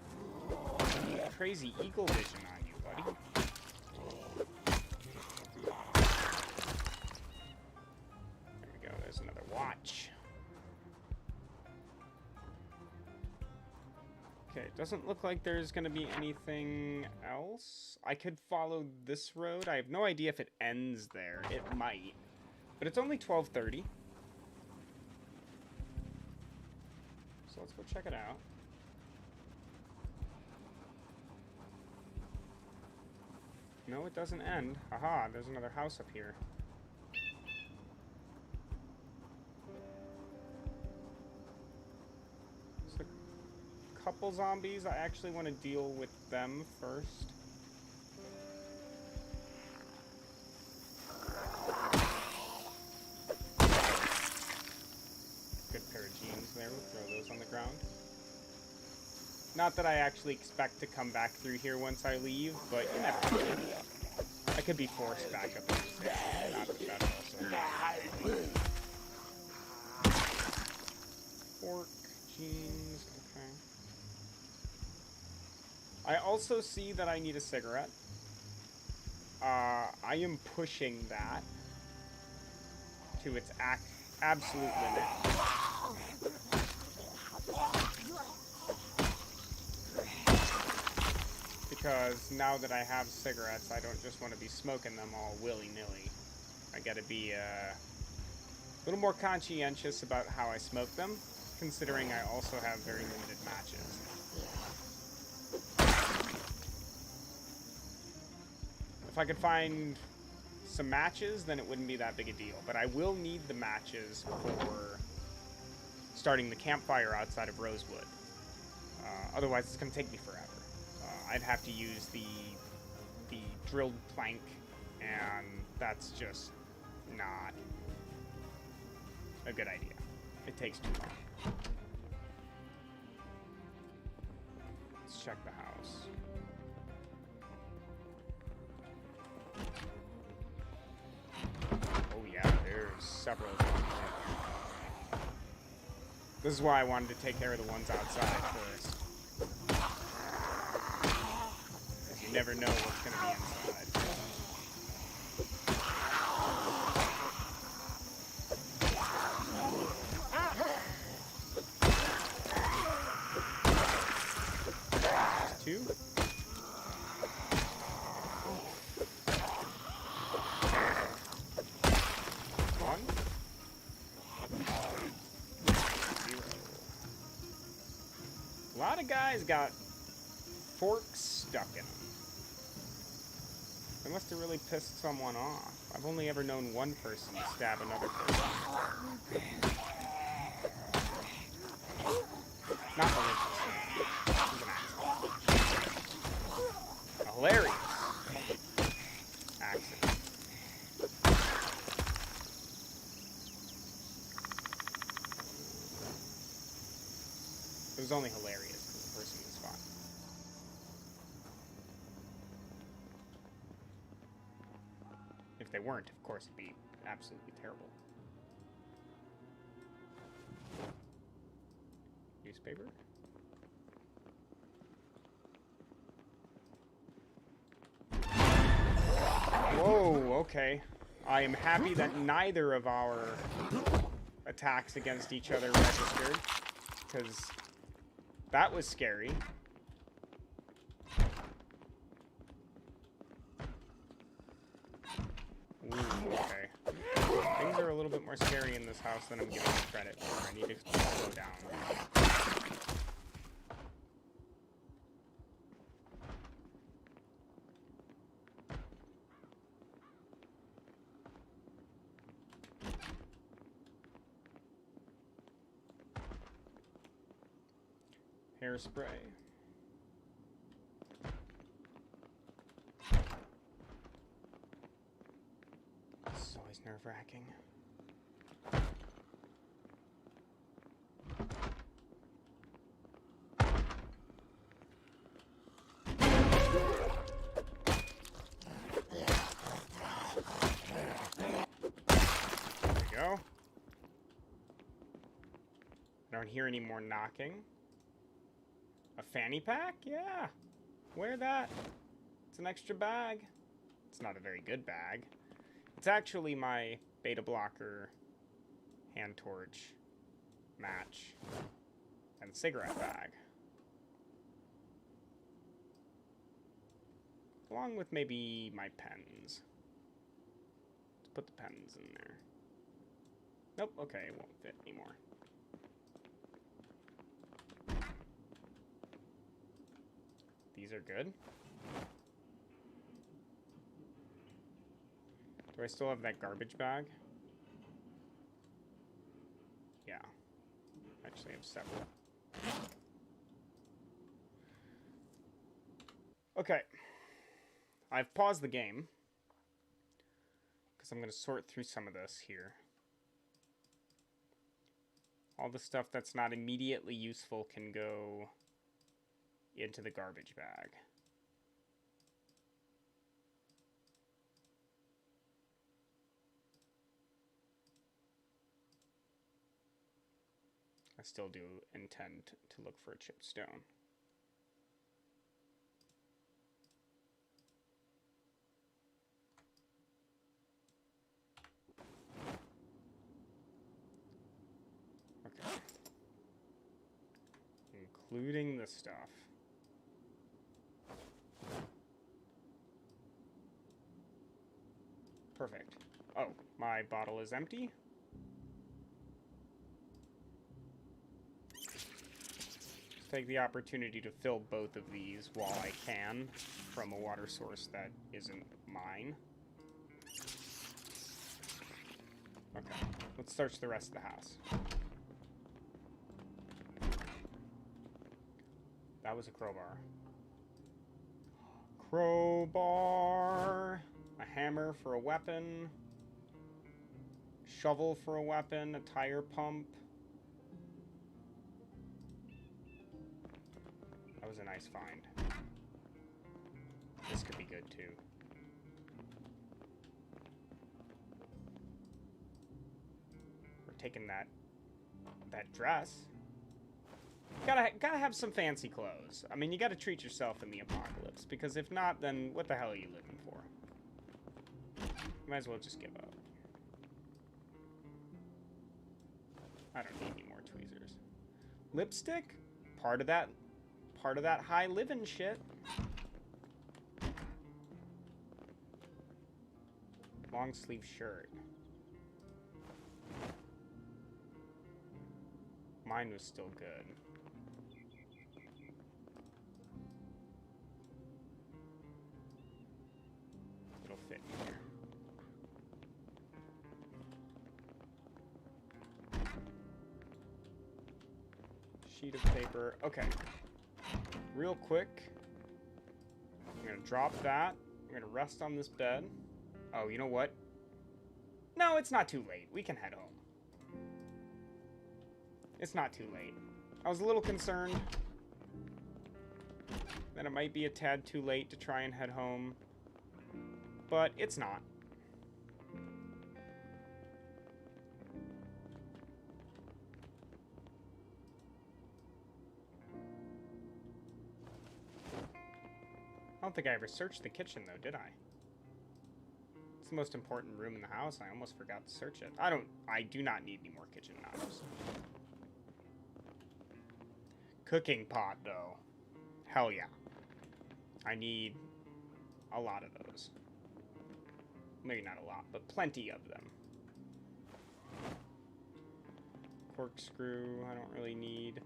crazy eagle vision on you, buddy. There we go. There's another watch. Okay, it doesn't look like there's going to be anything else. I could follow this road. I have no idea if it ends there. It might. But it's only 12:30. So let's go check it out. No, it doesn't end. Haha, there's another house up here. Couple zombies. I actually want to deal with them first. Good pair of jeans there. We'll throw those on the ground. Not that I actually expect to come back through here once I leave, but you never know. I could be forced back up into there. Not that also. Fork, jeans, okay. I also see that I need a cigarette. I am pushing that to its absolute limit. Because now that I have cigarettes, I don't just want to be smoking them all willy-nilly. I gotta be a little more conscientious about how I smoke them, considering I also have very limited matches. If I could find some matches, then it wouldn't be that big a deal. But I will need the matches for starting the campfire outside of Rosewood. Otherwise, it's going to take me forever. I'd have to use the drilled plank, and that's just not a good idea. It takes too long. Let's check the house. Oh yeah, there's several of them. This is why I wanted to take care of the ones outside first. You never know what's going to be inside. Two. One. Zero. A lot of guys got forks stuck in them. They must have really pissed someone off. I've only ever known one person stab another person. Not maliciously. A hilarious accident. It was only hilarious because the person was fine. If they weren't, of course, it'd be absolutely terrible. Newspaper? Whoa, okay. I am happy that neither of our attacks against each other registered, because that was scary. Ooh, okay. Things are a little bit more scary in this house than I'm giving it credit for. I need to slow down. Hairspray. This is always nerve-wracking. There we go. I don't hear any more knocking. A fanny pack? Yeah. Wear that. It's an extra bag. It's not a very good bag. It's actually my beta blocker, hand torch, match, and cigarette bag. Along with maybe my pens. Let's put the pens in there. Nope, okay, it won't fit anymore. These are good. Do I still have that garbage bag? Yeah. I actually have several. Okay. I've paused the game, because I'm going to sort through some of this here. All the stuff that's not immediately useful can go into the garbage bag. I still do intend to look for a chipped stone. Okay. Including the stuff. Perfect. Oh, my bottle is empty. Take the opportunity to fill both of these while I can from a water source that isn't mine. Okay, let's search the rest of the house. That was a crowbar. Crowbar! A hammer for a weapon. Shovel for a weapon. A tire pump. That was a nice find. This could be good too. We're taking that dress. Gotta have some fancy clothes. I mean, you gotta treat yourself in the apocalypse, because if not, then what the hell are you living for? Might as well just give up. I don't need any more tweezers. Lipstick? Part of that high living shit. Long sleeve shirt. Mine was still good. It'll fit here. Sheet of paper. Okay. Real quick. I'm gonna drop that. I'm gonna rest on this bed. Oh, you know what? No, it's not too late. We can head home. It's not too late. I was a little concerned that it might be a tad too late to try and head home, but it's not. I don't think I ever searched the kitchen, though, did I? It's the most important room in the house. I almost forgot to search it. I do not need any more kitchen knives. Cooking pot, though. Hell yeah. I need a lot of those. Maybe not a lot, but plenty of them. Corkscrew, I don't really need.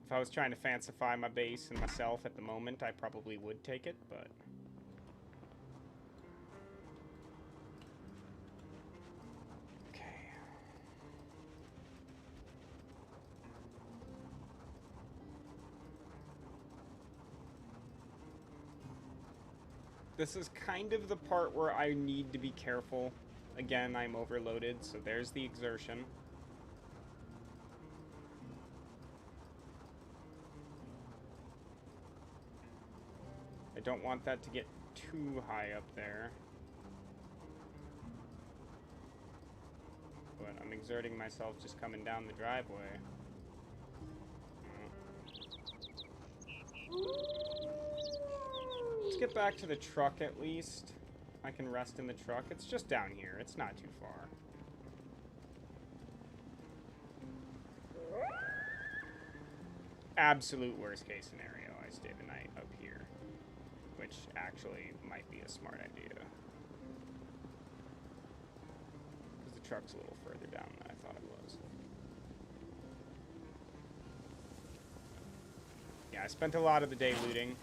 If I was trying to fancify my base and myself at the moment, I probably would take it, but... Okay. This is kind of the part where I need to be careful. Again, I'm overloaded, so there's the exertion. I don't want that to get too high up there. But I'm exerting myself just coming down the driveway. Let's get back to the truck at least. I can rest in the truck. It's just down here. It's not too far. Absolute worst case scenario, I stay the night up here. Which actually might be a smart idea. Because the truck's a little further down than I thought it was. Yeah, I spent a lot of the day looting.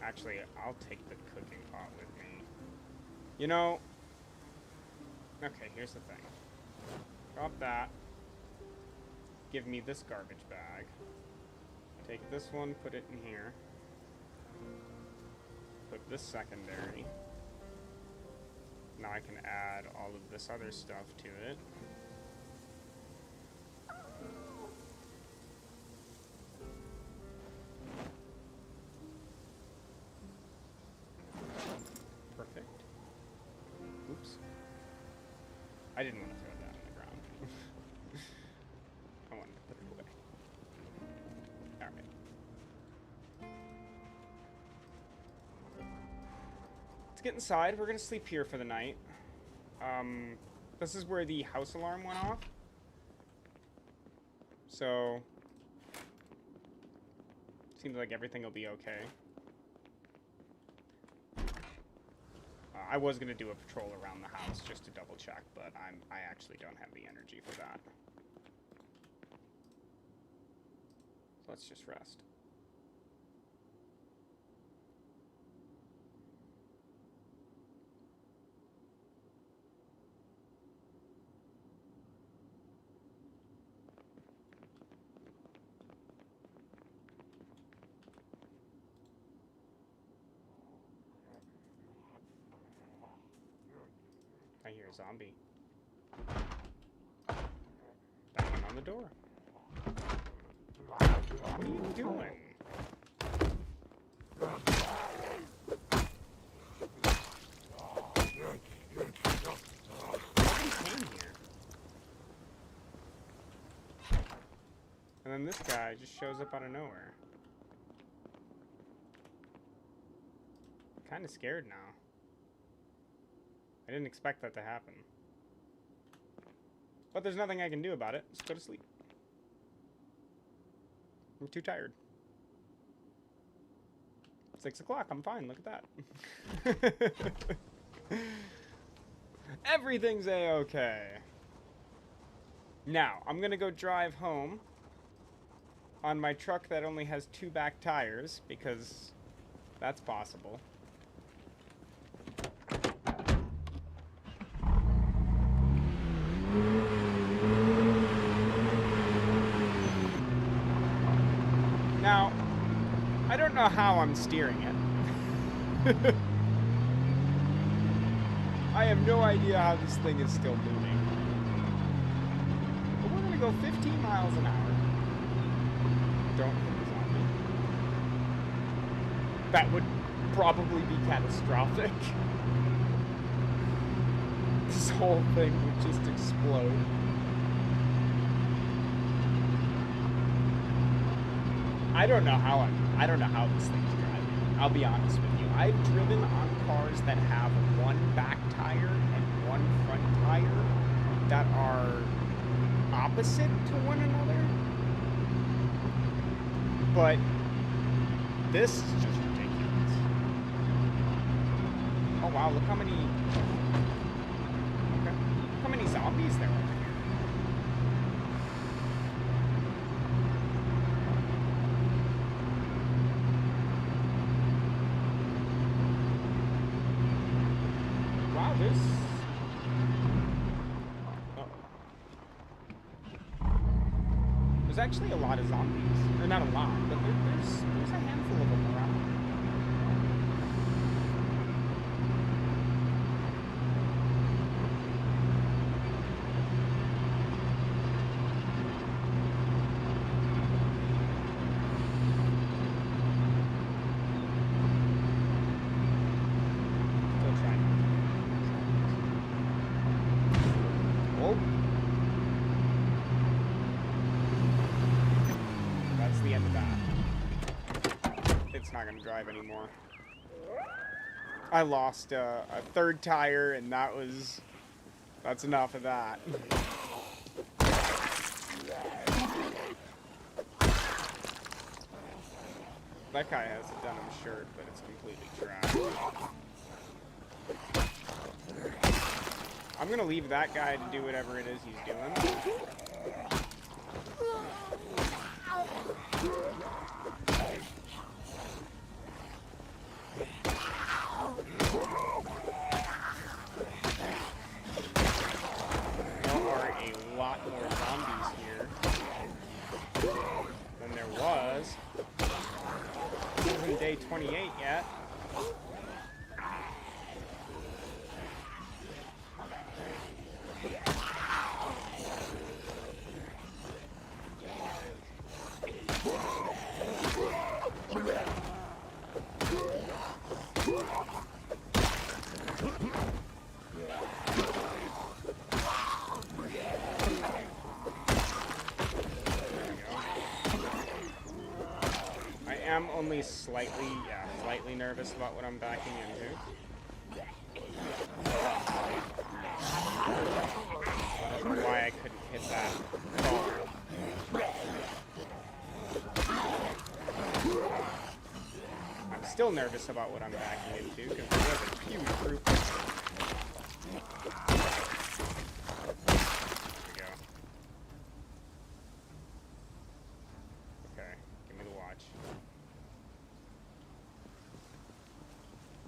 Actually, I'll take the cooking pot with me. You know... Okay, here's the thing. Drop that. Give me this garbage bag. Take this one, put it in here. Put this secondary. Now I can add all of this other stuff to it. Perfect. Oops. I didn't want to throw that on the ground. I wanted to put it away. Alright. Let's get inside. We're going to sleep here for the night. This is where the house alarm went off. So, seems like everything will be okay. I was gonna do a patrol around the house just to double check, but I actually don't have the energy for that. So let's just rest. I hear a zombie. Banging on the door. What are you doing? Nobody came here. And then this guy just shows up out of nowhere. Kinda scared now. I didn't expect that to happen. But there's nothing I can do about it. Just go to sleep. I'm too tired. 6 o'clock, I'm fine, look at that. Everything's a-okay. Now, I'm gonna go drive home on my truck that only has 2 back tires, because that's possible. Now, I don't know how I'm steering it. I have no idea how this thing is still moving. But we're gonna go 15 miles an hour. Don't hit the zombie. That would probably be catastrophic. This whole thing would just explode. I don't know how this thing's driving. I'll be honest with you. I've driven on cars that have 1 back tire and 1 front tire that are opposite to one another. But this is just ridiculous. Oh wow, look how many zombies there are. There's actually a lot of zombies. Or not a lot, but there's a handful of them around. Still trying. Oh. The end of that. It's not gonna drive anymore. I lost a 3rd tire, and that's enough of that. That guy has a denim shirt, but it's completely trash. I'm gonna leave that guy to do whatever it is he's doing. There are a lot more zombies here than there was. This isn't day 28 yet. I'm only slightly nervous about what I'm backing into. Still nervous about what I'm backing into, because there was a huge group. There we go. Okay, give me the watch.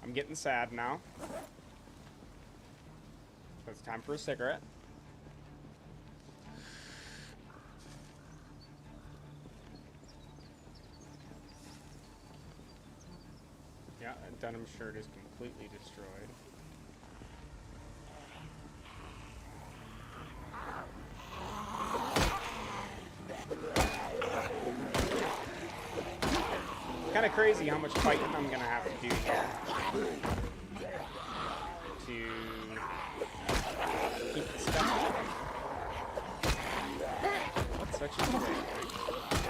I'm getting sad now. So it's time for a cigarette. Yeah, that denim shirt is completely destroyed. Kind of crazy how much fighting I'm gonna have to do here to keep the stuff on. That's such a good thing. As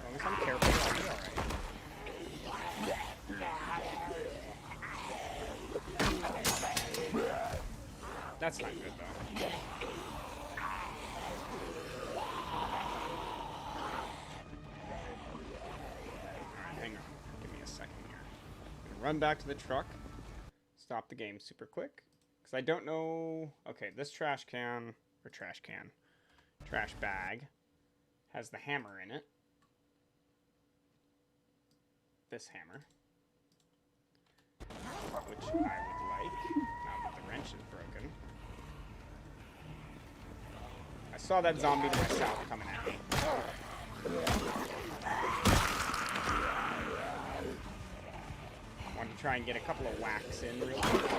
long as I'm careful, I'll be alright. That's not good, though. Alright, hang on. Give me a second here. I'm gonna run back to the truck. Stop the game super quick. Because I don't know... Okay, this trash bag has the hammer in it. This hammer. Which I would like, now that the wrench is broken. I saw that zombie to my south coming at me. Wanted to try and get a couple of whacks in real quick.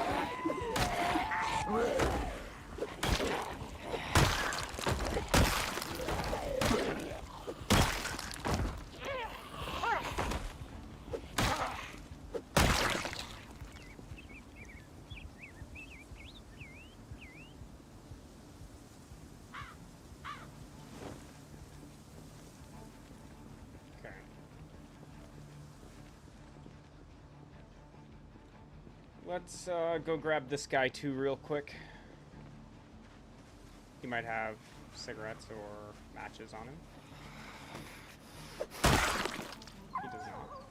Let's go grab this guy too real quick. He might have cigarettes or matches on him. He does not.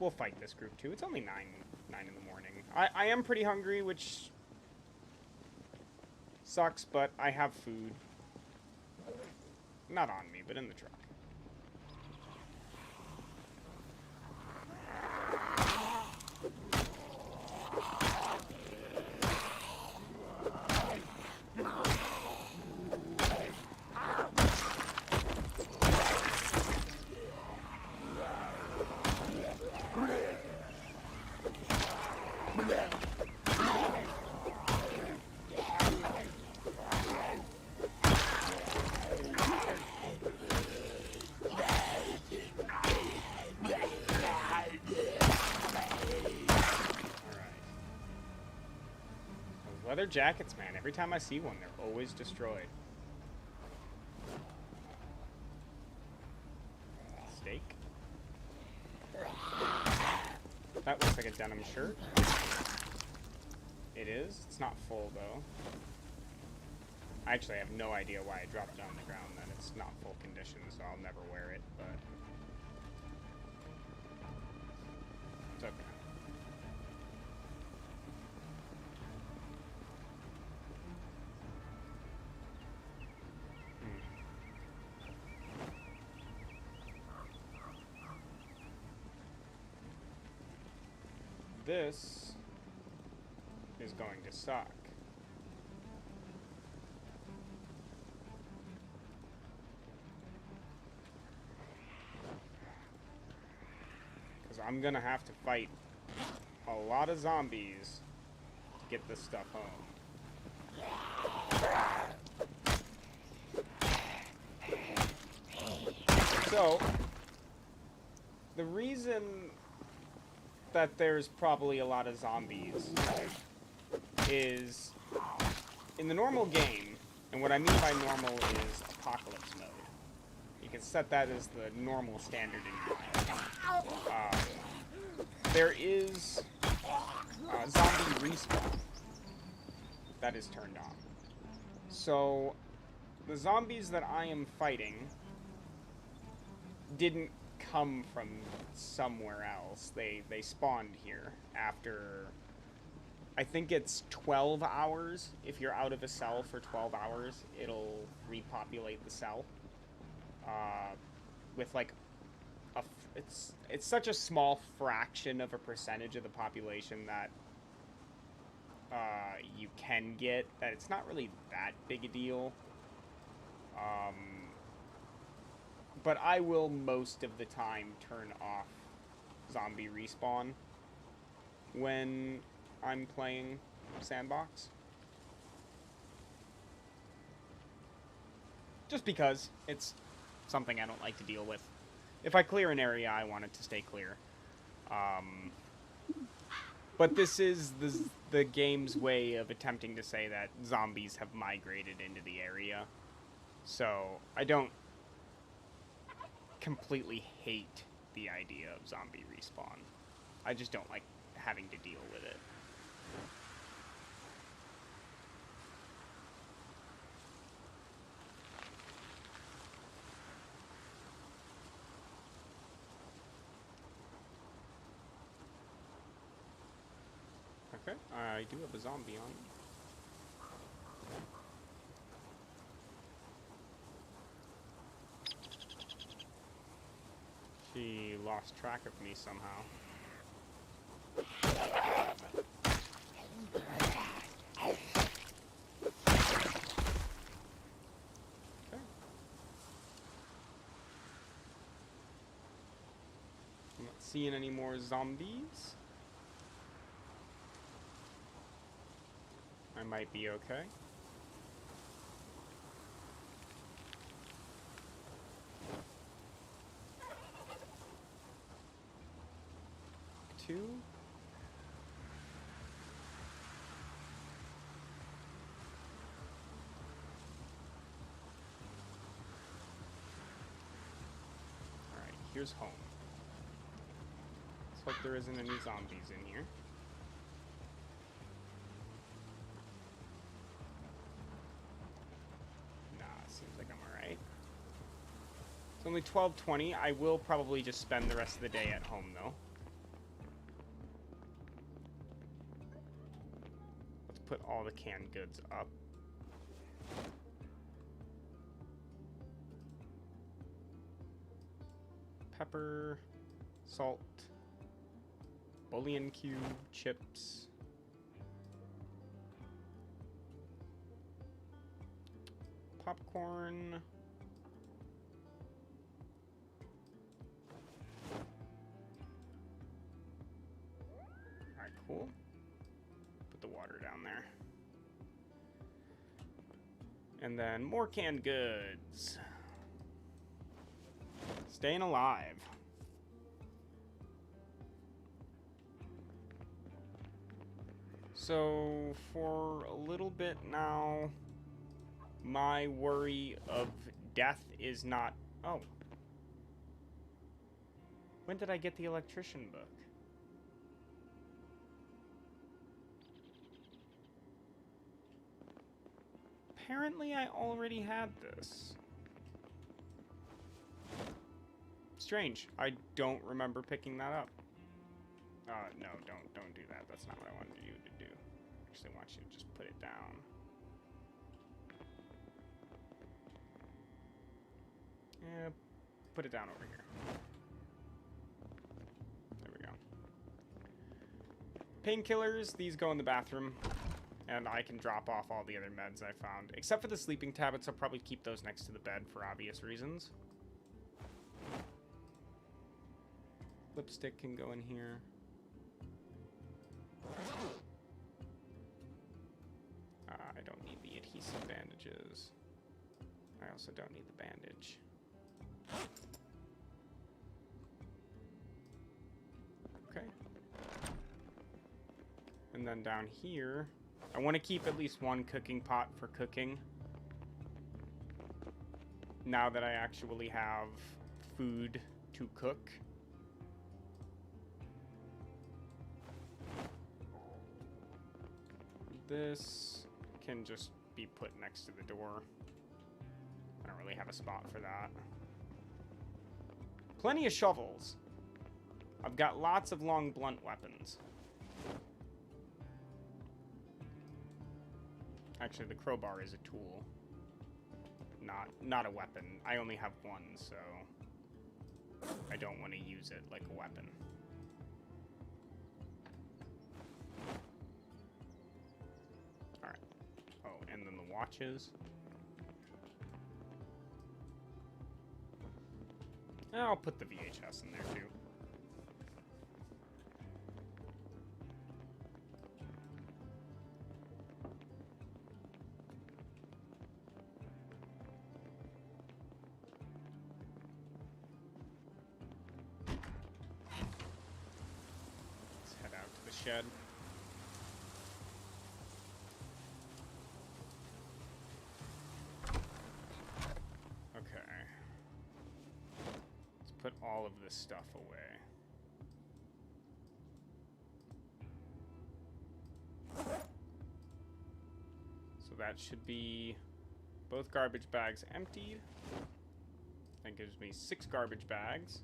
We'll fight this group too. It's only 9 in the morning. I am pretty hungry, which sucks, but I have food. Not on me, but in the truck. Leather jackets, man. Every time I see one, they're always destroyed. Steak. That looks like a denim shirt. It is. It's not full, though. I actually have no idea why I dropped it on the ground then. It's not full condition, so I'll never wear it, but... it's okay. This is going to suck. Because I'm going to have to fight a lot of zombies to get this stuff home. So, the reason that there's probably a lot of zombies is in the normal game, and what I mean by normal is apocalypse mode. You can set that as the normal standard in your life. There is zombie respawn that is turned on. So the zombies that I am fighting didn't come from somewhere else. They spawned here after, I think it's 12 hours. If you're out of a cell for 12 hours, it'll repopulate the cell. With like it's such a small fraction of a percentage of the population that you can get that it's not really that big a deal. But I will most of the time turn off zombie respawn when I'm playing sandbox. Just because it's something I don't like to deal with. If I clear an area, I want it to stay clear. But this is the game's way of attempting to say that zombies have migrated into the area. So I don't completely hate the idea of zombie respawn. I just don't like having to deal with it. Okay, I do have a zombie on. She lost track of me somehow. Okay. I'm not seeing any more zombies. I might be okay. Two. Alright, here's home. Let's hope there isn't any zombies in here. Seems like I'm alright. It's only 12:20. I will probably just spend the rest of the day at home, though. Let's put all the canned goods up. Pepper, salt, bouillon cube, chips. Popcorn. Alright, cool. Put the water down there. And then more canned goods. Staying alive. So, for a little bit now, my worry of death is not... Oh. When did I get the electrician book? Apparently I already had this. Strange. I don't remember picking that up. No, don't do that. That's not what I wanted you to do. Actually, I want you to just put it down. Yeah, put it down over here. There we go. Painkillers, these go in the bathroom. And I can drop off all the other meds I found. Except for the sleeping tablets, I'll probably keep those next to the bed for obvious reasons. Lipstick can go in here. I don't need the adhesive bandages. I also don't need the bandage. Okay. And then down here, I want to keep at least one cooking pot for cooking. Now that I actually have food to cook. This can just be put next to the door. I don't really have a spot for that. Plenty of shovels. I've got lots of long blunt weapons. Actually, the crowbar is a tool. Not a weapon. I only have one, so I don't want to use it like a weapon. Alright. Oh, and then the watches. I'll put the VHS in there, too. Let's head out to the shed. Put all of this stuff away. So that should be both garbage bags emptied. That gives me 6 garbage bags.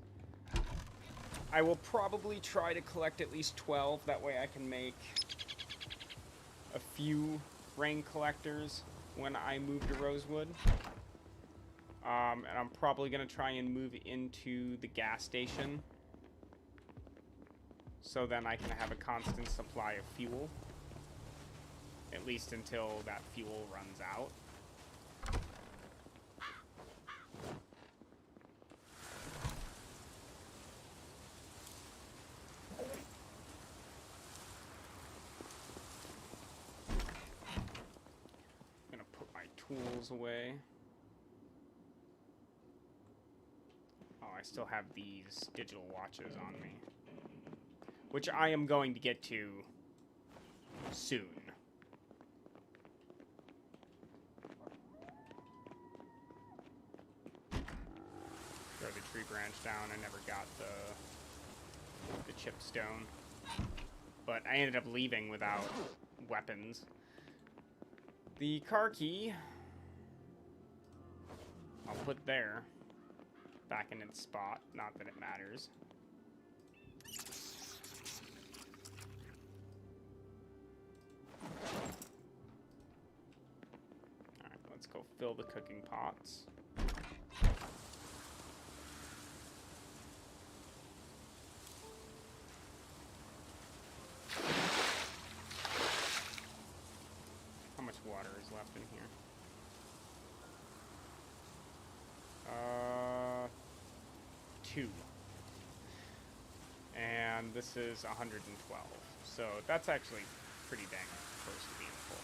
I will probably try to collect at least 12. That way I can make a few rain collectors when I move to Rosewood. And I'm probably going to try and move into the gas station. So then I can have a constant supply of fuel. At least until that fuel runs out. I'm going to put my tools away. I still have these digital watches on me, which I am going to get to soon. Throw the tree branch down. I never got the chipped stone, but I ended up leaving without weapons. The car key I'll put there. Back in its spot, not that it matters. Alright, let's go fill the cooking pots. How much water is left in here? 2. And this is 112. So that's actually pretty dang close to being full.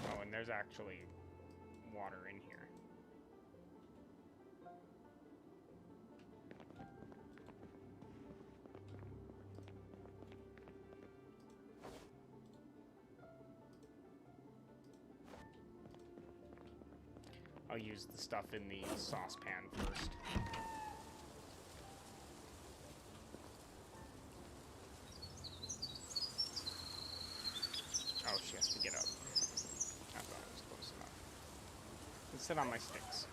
Oh, and there's actually water in here. I'll use the stuff in the saucepan first. Oh, she has to get up. I thought it was close enough. Let's sit on my sticks.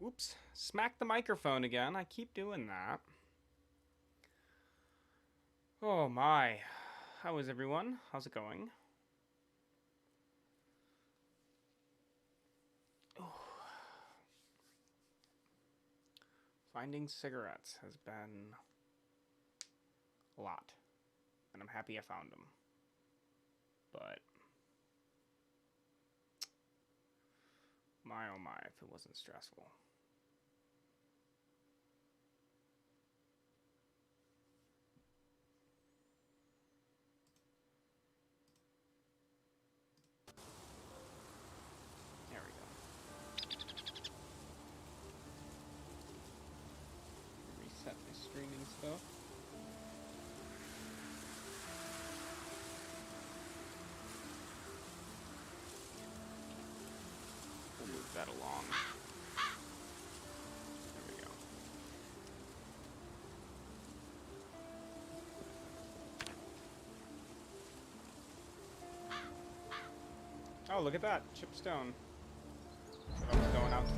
Oops. Smack the microphone again. I keep doing that. Oh my. How is everyone? How's it going? Oh. Finding cigarettes has been a lot. And I'm happy I found them. But my oh my, if it wasn't stressful. There we go. Reset my streaming stuff. We'll move that along. There we go. Oh, look at that. Chipstone. So I was going out to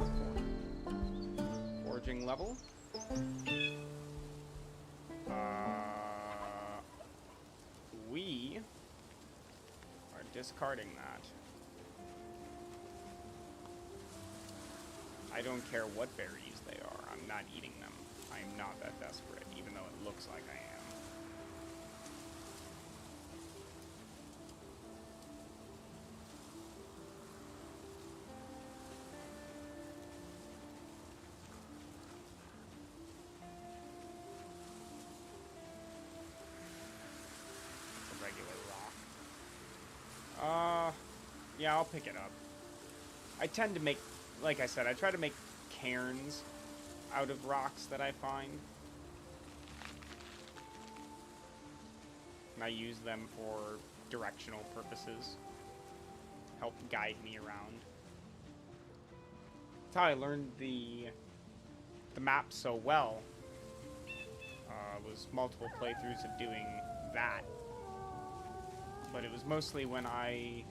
the foraging level. We are discarding that. I don't care what berries they are. I'm not eating them. I'm not that desperate, even though it looks like I am. It's a regular rock. Yeah, I'll pick it up. I tend to make, like I said, I try to make cairns out of rocks that I find. And I use them for directional purposes. Help guide me around. That's how I learned the map so well. Was multiple playthroughs of doing that. But it was mostly when I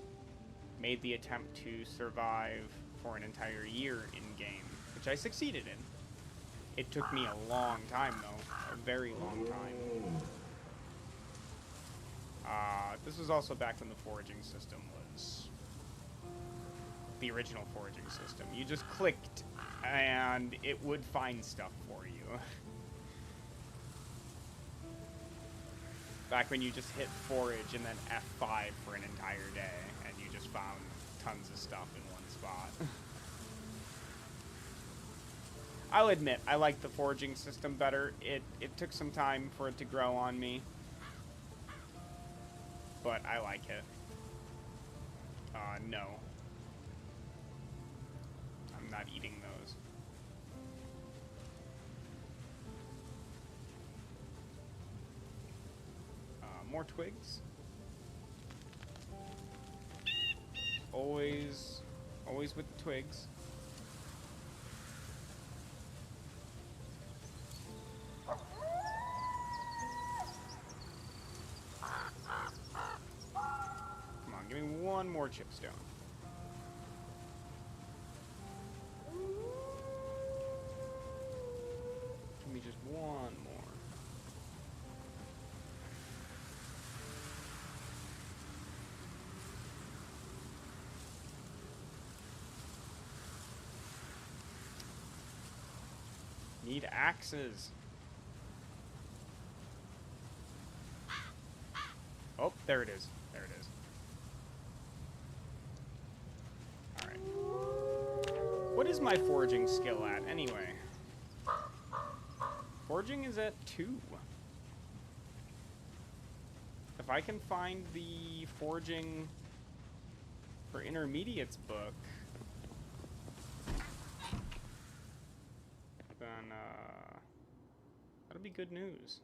made the attempt to survive for an entire year in-game, which I succeeded in. It took me a long time, though. A very long time. This was also back when the foraging system was the original foraging system. You just clicked, and it would find stuff for you. Back when you just hit forage and then F5 for an entire day, and you just found tons of stuff in one spot. I'll admit, I like the foraging system better. It took some time for it to grow on me, but I like it. No. I'm not eating those. More twigs. Always with the twigs. Come on, give me one more chipstone. Give me just one more. Need axes. Oh, there it is. There it is. Alright. What is my foraging skill at, anyway? Foraging is at 2. If I can find the foraging for intermediates book, then that'll be good news.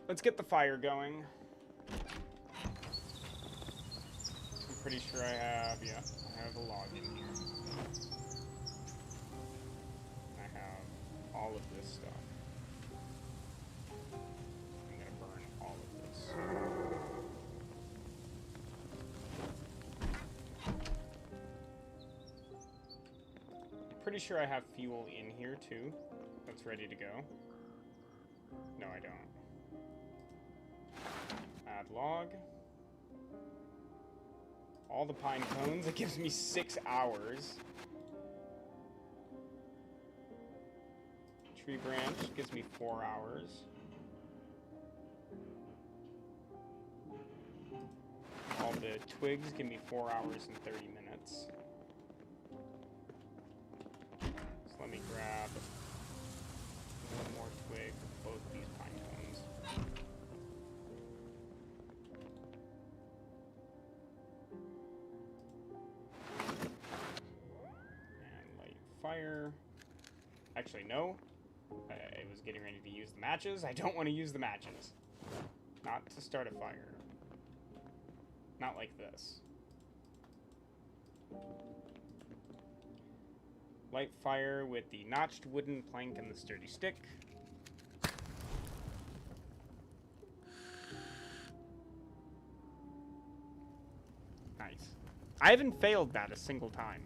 Let's get the fire going. I'm pretty sure I have a log in here. I have all of this stuff. I'm gonna burn all of this. Pretty sure I have fuel in here too. That's ready to go. No, I don't. Add log. All the pine cones. It gives me 6 hours. Tree branch gives me 4 hours. All the twigs give me 4 hours and 30 minutes. So let me grab one more twig of both these pine cones. fire. Actually, no. I was getting ready to use the matches. I don't want to use the matches. Not to start a fire. Not like this. Light fire with the notched wooden plank and the sturdy stick. Nice. I haven't failed that a single time.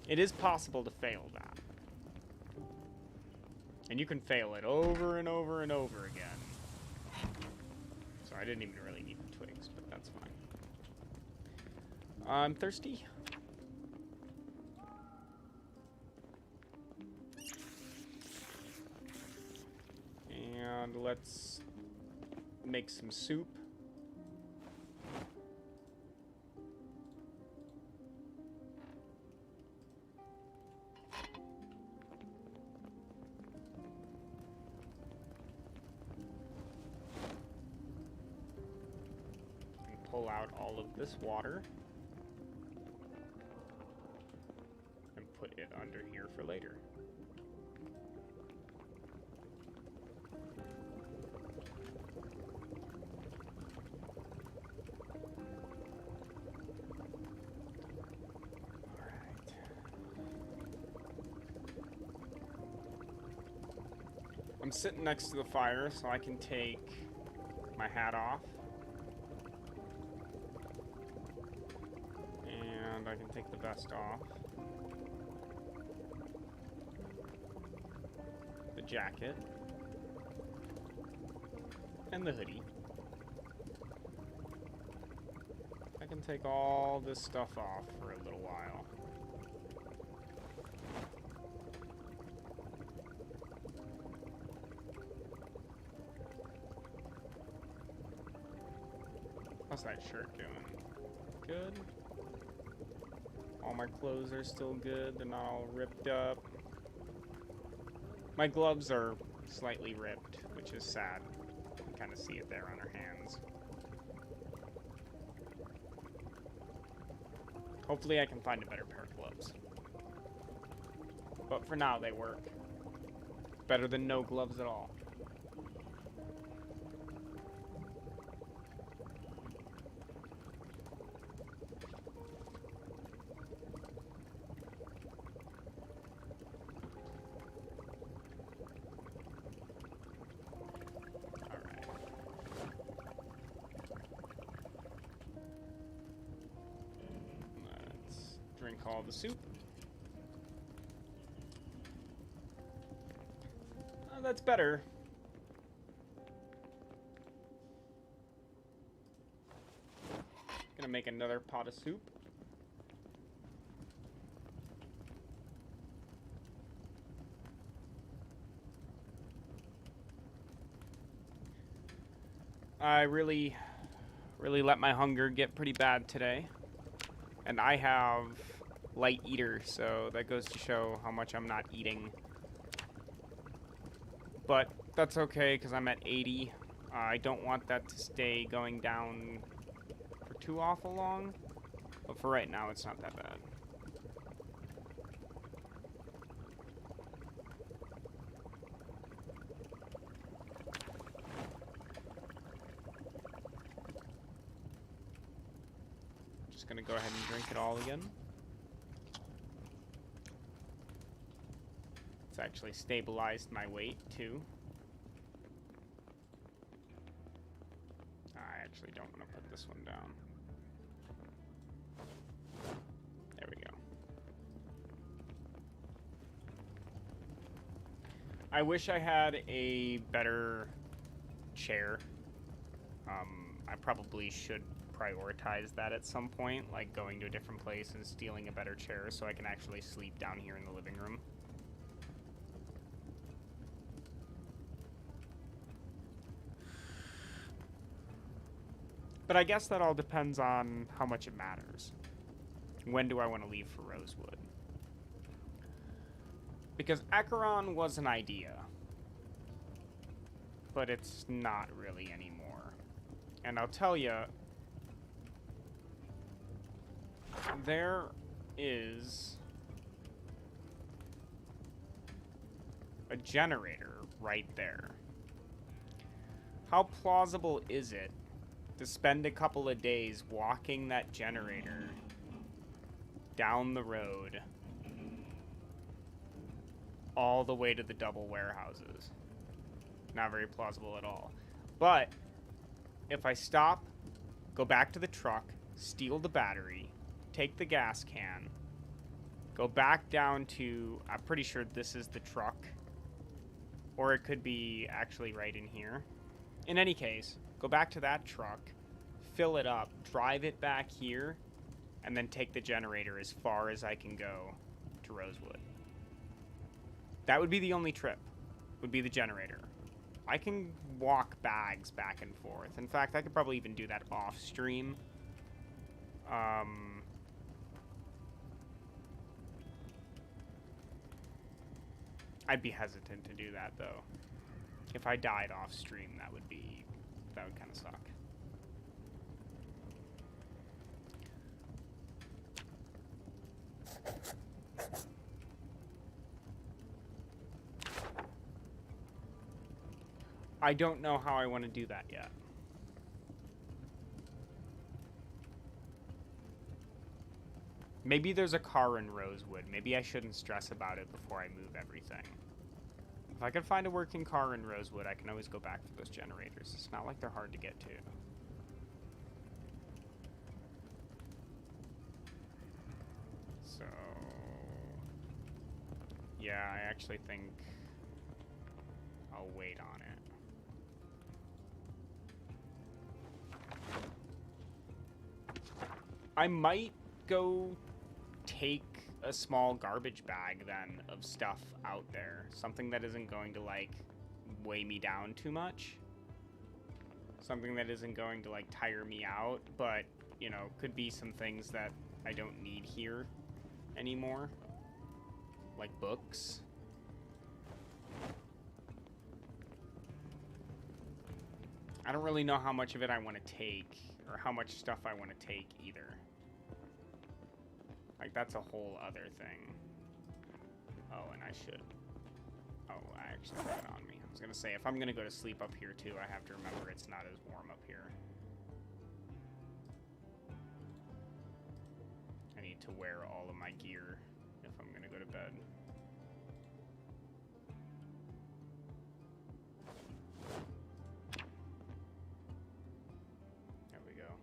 It is possible to fail that. And you can fail it over and over and over again. So I didn't even really need the twigs, but that's fine. I'm thirsty. And let's make some soup. Pull out all of this water and put it under here for later. Alright. I'm sitting next to the fire so I can take my hat off. I can take the vest off. The jacket. And the hoodie. I can take all this stuff off for a little while. How's that shirt doing? Good. All my clothes are still good. They're not all ripped up. My gloves are slightly ripped, which is sad. You can kind of see it there on her hands. Hopefully I can find a better pair of gloves. But for now, they work. Better than no gloves at all. Drink all the soup. Oh, that's better. Gonna make another pot of soup. I really let my hunger get pretty bad today. And I have light eater, so that goes to show how much I'm not eating. But that's okay, because I'm at 80. I don't want that to stay going down for too awful long. But for right now, it's not that bad. Just gonna go ahead and drink it all again. It's actually stabilized my weight too. I actually don't want to put this one down. There we go. I wish I had a better chair. I probably should prioritize that at some point, like going to a different place and stealing a better chair so I can actually sleep down here in the living room. But I guess that all depends on how much it matters. When do I want to leave for Rosewood? Because Acheron was an idea, but it's not really anymore. And I'll tell you, there is a generator right there. How plausible is it to spend a couple of days walking that generator down the road all the way to the double warehouses? Not very plausible at all. But if I stop, go back to the truck, steal the battery, take the gas can, go back down to, I'm pretty sure this is the truck, or it could be actually right in here. In any case, go back to that truck, fill it up, drive it back here, and then take the generator as far as I can go to Rosewood. That would be the only trip, would be the generator. I can walk bags back and forth. In fact, I could probably even do that off stream. I'd be hesitant to do that, though. If I died off stream, that would kind of suck. I don't know how I want to do that yet. Maybe there's a car in Rosewood. Maybe I shouldn't stress about it before I move everything. If I could find a working car in Rosewood, I can always go back for those generators. It's not like they're hard to get to. So... yeah, I actually think I'll wait on it. I might go take a small garbage bag then of stuff out there. Something that isn't going to like weigh me down too much. Something that isn't going to like tire me out, but you know, could be some things that I don't need here anymore. Like books. I don't really know how much of it I want to take, or how much stuff I want to take either. Like, that's a whole other thing. Oh, and I should... oh, I actually have it on me. I was gonna say, if I'm gonna go to sleep up here too, I have to remember it's not as warm up here. I need to wear all of my gear if I'm gonna go to bed. There we go.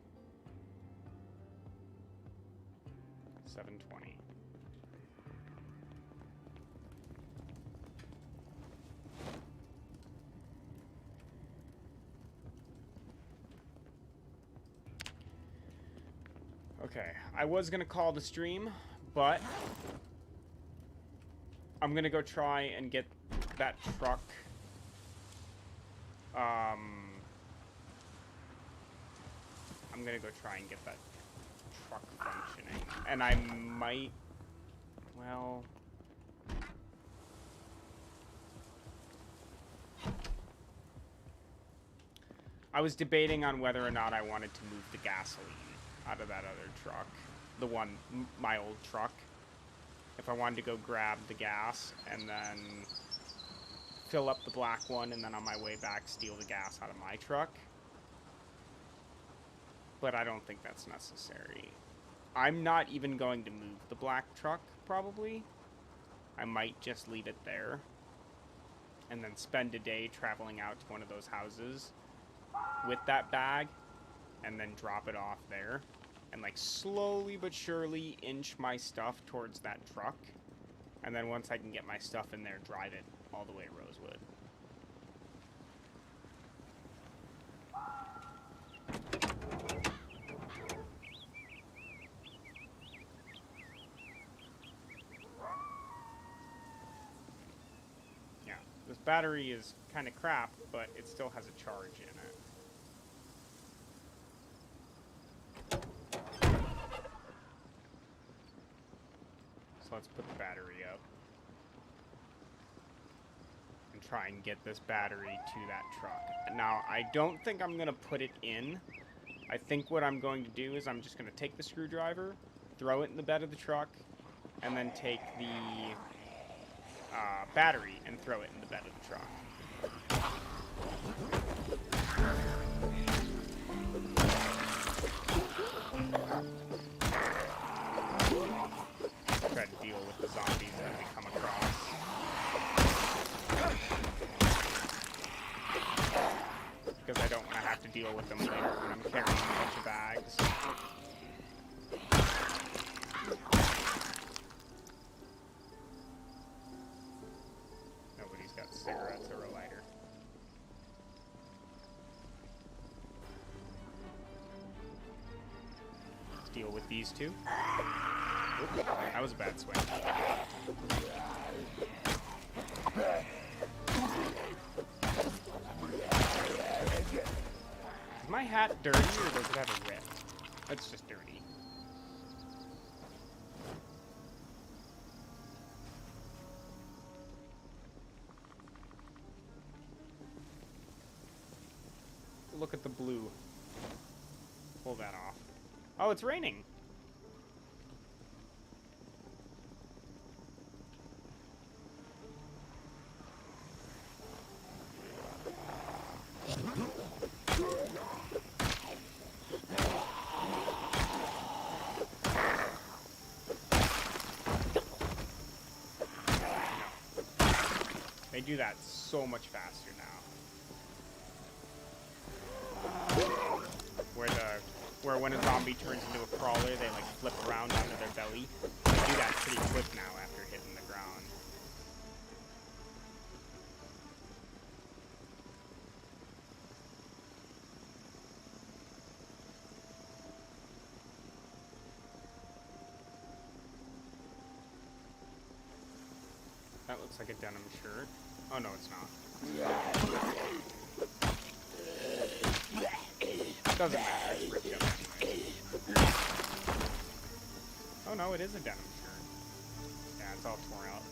7:20. Okay, I was gonna call the stream, but I'm gonna go try and get that truck. I'm gonna go try and get that truck functioning, and I might, well, I was debating on whether or not I wanted to move the gasoline out of that other truck, the one, my old truck, if I wanted to go grab the gas and then fill up the black one, and then on my way back steal the gas out of my truck. But I don't think that's necessary. I'm not even going to move the black truck, probably. I might just leave it there. And then spend a day traveling out to one of those houses with that bag. And then drop it off there. And like slowly but surely inch my stuff towards that truck. And then once I can get my stuff in there, drive it all the way to Rosewood. This battery is kind of crap, but it still has a charge in it. So let's put the battery up. And try and get this battery to that truck. Now, I don't think I'm going to put it in. I think what I'm going to do is I'm just going to take the screwdriver, throw it in the bed of the truck, and then take the battery and throw it in the bed of the truck. Try to deal with the zombies that we come across. Because I don't want to have to deal with them later when I'm carrying a bunch of bags. Nobody's got cigarettes or a lighter. Let's deal with these two. Oop, that was a bad swing. Is my hat dirty or does it have a rip? It's just dirty. Look at the blue. Pull that off. Oh, it's raining. They do that so much faster now. Where when a zombie turns into a crawler, they like flip around onto their belly. They do that pretty quick now after hitting the ground. That looks like a denim shirt. Oh no, it's not. Doesn't matter. It's ripped up anyway. Oh no, it is a denim shirt. Yeah, it's all torn out.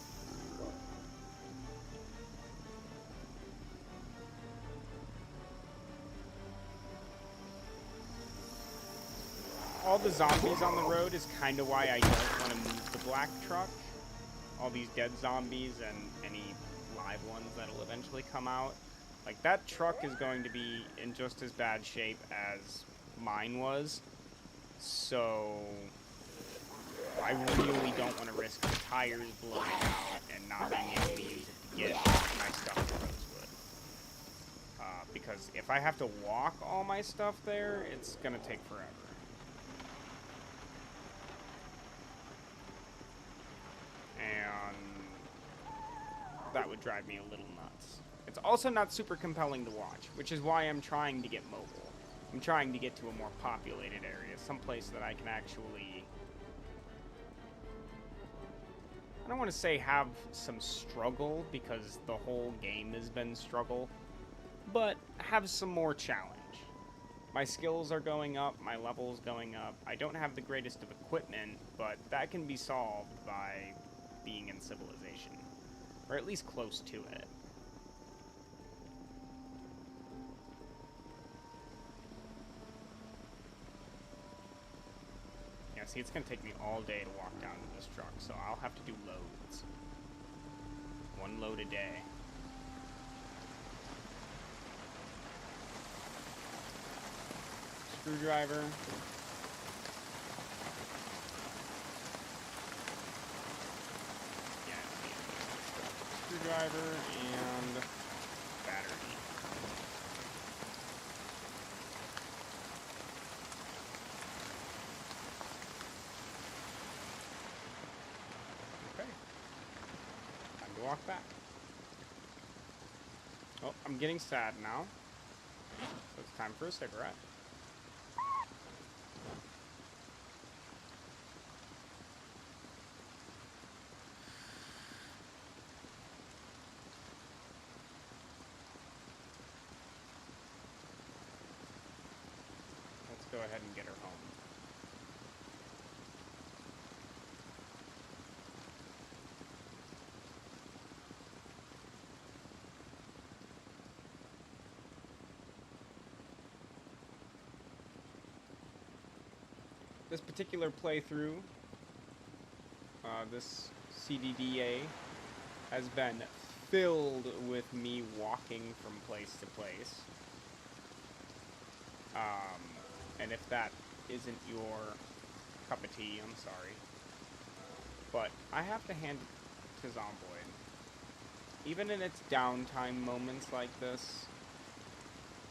All the zombies on the road is kind of why I don't want to move the black truck. All these dead zombies and any live ones that'll eventually come out. Like, that truck is going to be in just as bad shape as mine was. So, I really don't want to risk the tires blowing out and not being able to use it to get my stuff to Rosewood. Because if I have to walk all my stuff there, it's going to take forever. And that would drive me a little nuts. It's also not super compelling to watch, which is why I'm trying to get mobile. I'm trying to get to a more populated area, someplace that I can actually, I don't want to say have some struggle, because the whole game has been struggle, but have some more challenge. My skills are going up, my level's going up. I don't have the greatest of equipment, but that can be solved by being in civilization, or at least close to it. Yeah, see, it's gonna take me all day to walk down to this truck, so I'll have to do loads. One load a day. Screwdriver. Screwdriver and battery. Okay. Time to walk back. Oh, I'm getting sad now. So it's time for a cigarette. Go ahead and get her home. This particular playthrough, this CDDA, has been filled with me walking from place to place. And if that isn't your cup of tea, I'm sorry. But I have to hand it to Zomboid. Even in its downtime moments like this,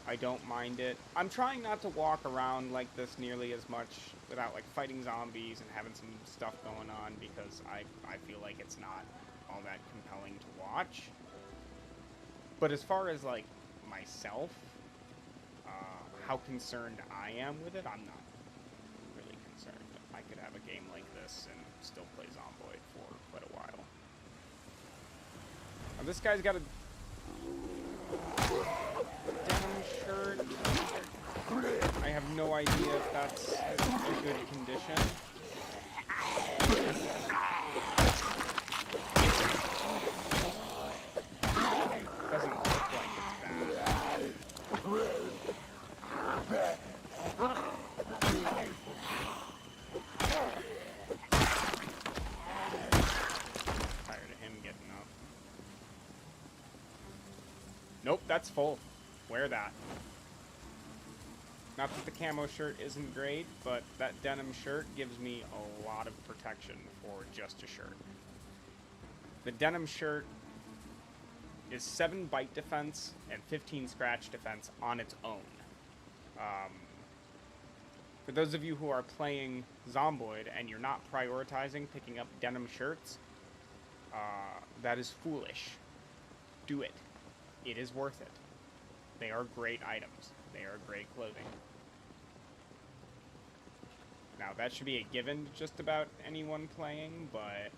I don't mind it. I'm trying not to walk around like this nearly as much without like fighting zombies and having some stuff going on, because I feel like it's not all that compelling to watch. But as far as like myself, how concerned I am with it, I'm not really concerned. I could have a game like this and still play Zomboid for quite a while. Now this guy's got a denim shirt. I have no idea if that's a good condition. Doesn't look like it's bad. Tired of him getting up. Nope, that's full. Wear that. Not that the camo shirt isn't great, but that denim shirt gives me a lot of protection for just a shirt. The denim shirt is 7 bite defense and 15 scratch defense on its own. For those of you who are playing Zomboid and you're not prioritizing picking up denim shirts, that is foolish. Do it. It is worth it. They are great items. They are great clothing. Now, that should be a given to just about anyone playing, but...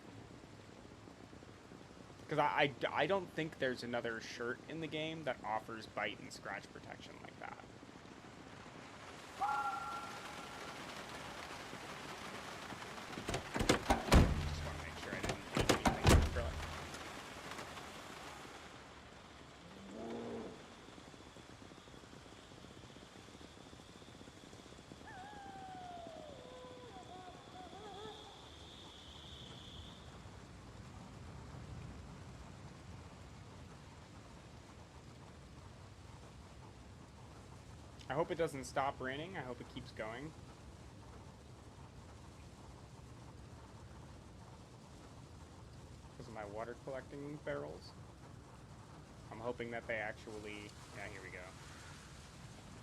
because I don't think there's another shirt in the game that offers bite and scratch protection like that. Just want to make sure I didn't eat anything acrylic. I hope it doesn't stop raining. I hope it keeps going. Because of my water collecting barrels. I'm hoping that they actually... yeah, here we go.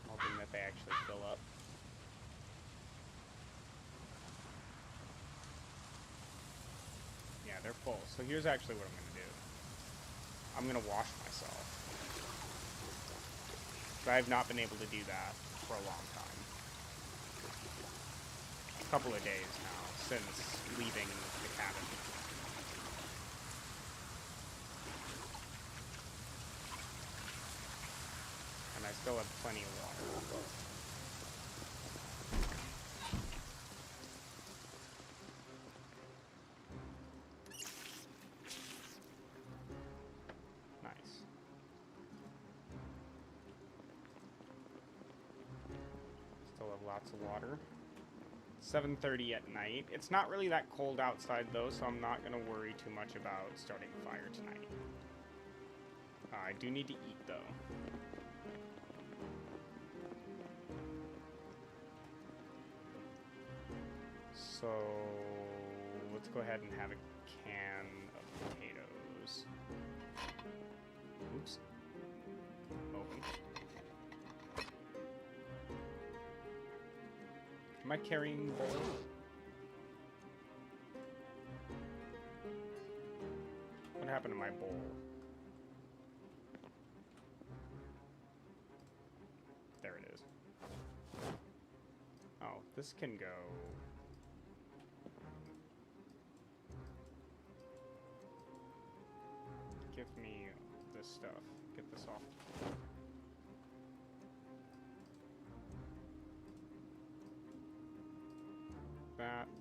I'm hoping that they actually fill up. Yeah, they're full. So here's actually what I'm going to do. I'm going to wash myself. I have not been able to do that for a long time. A couple of days now, since leaving the cabin. And I still have plenty of water. Lots of water. 7:30 at night. It's not really that cold outside though, so I'm not going to worry too much about starting a fire tonight. I do need to eat though. So let's go ahead and have a can of potatoes. Oops. Open. Am I carrying bowl? What happened to my bowl? There it is. Oh, this can go... give me this stuff. Get this off.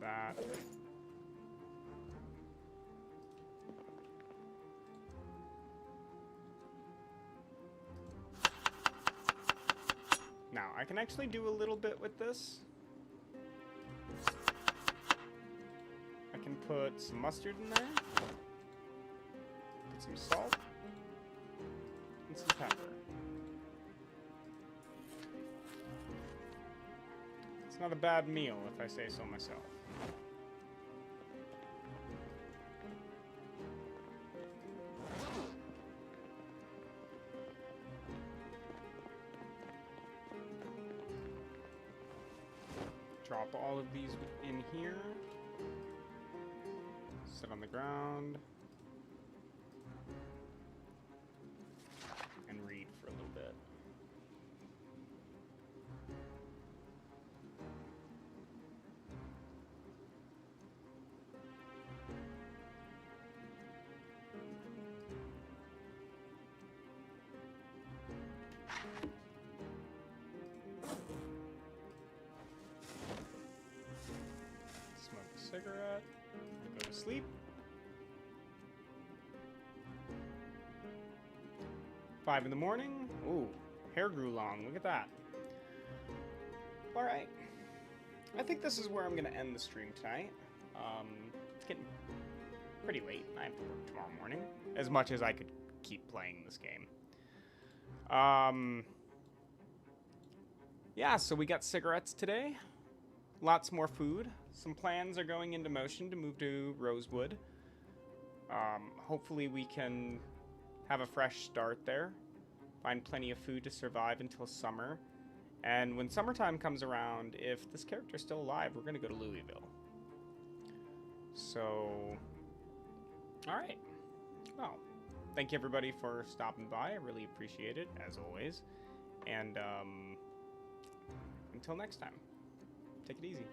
That. Now, I can actually do a little bit with this. I can put some mustard in there. some salt and some pepper. It's not a bad meal, if I say so myself. Drop all of these in here. Sit on the ground. And read for a little bit. Smoke a cigarette. Go to sleep. Five in the morning. Ooh, hair grew long. Look at that. All right. I think this is where I'm going to end the stream tonight. It's getting pretty late. I have to work tomorrow morning. As much as I could keep playing this game. Yeah, so we got cigarettes today. Lots more food. Some plans are going into motion to move to Rosewood. Hopefully we can have a fresh start there. Find plenty of food to survive until summer. And when summertime comes around, if this character's still alive, we're going to go to Louisville. So, alright. Well, thank you everybody for stopping by. I really appreciate it, as always. And until next time, take it easy.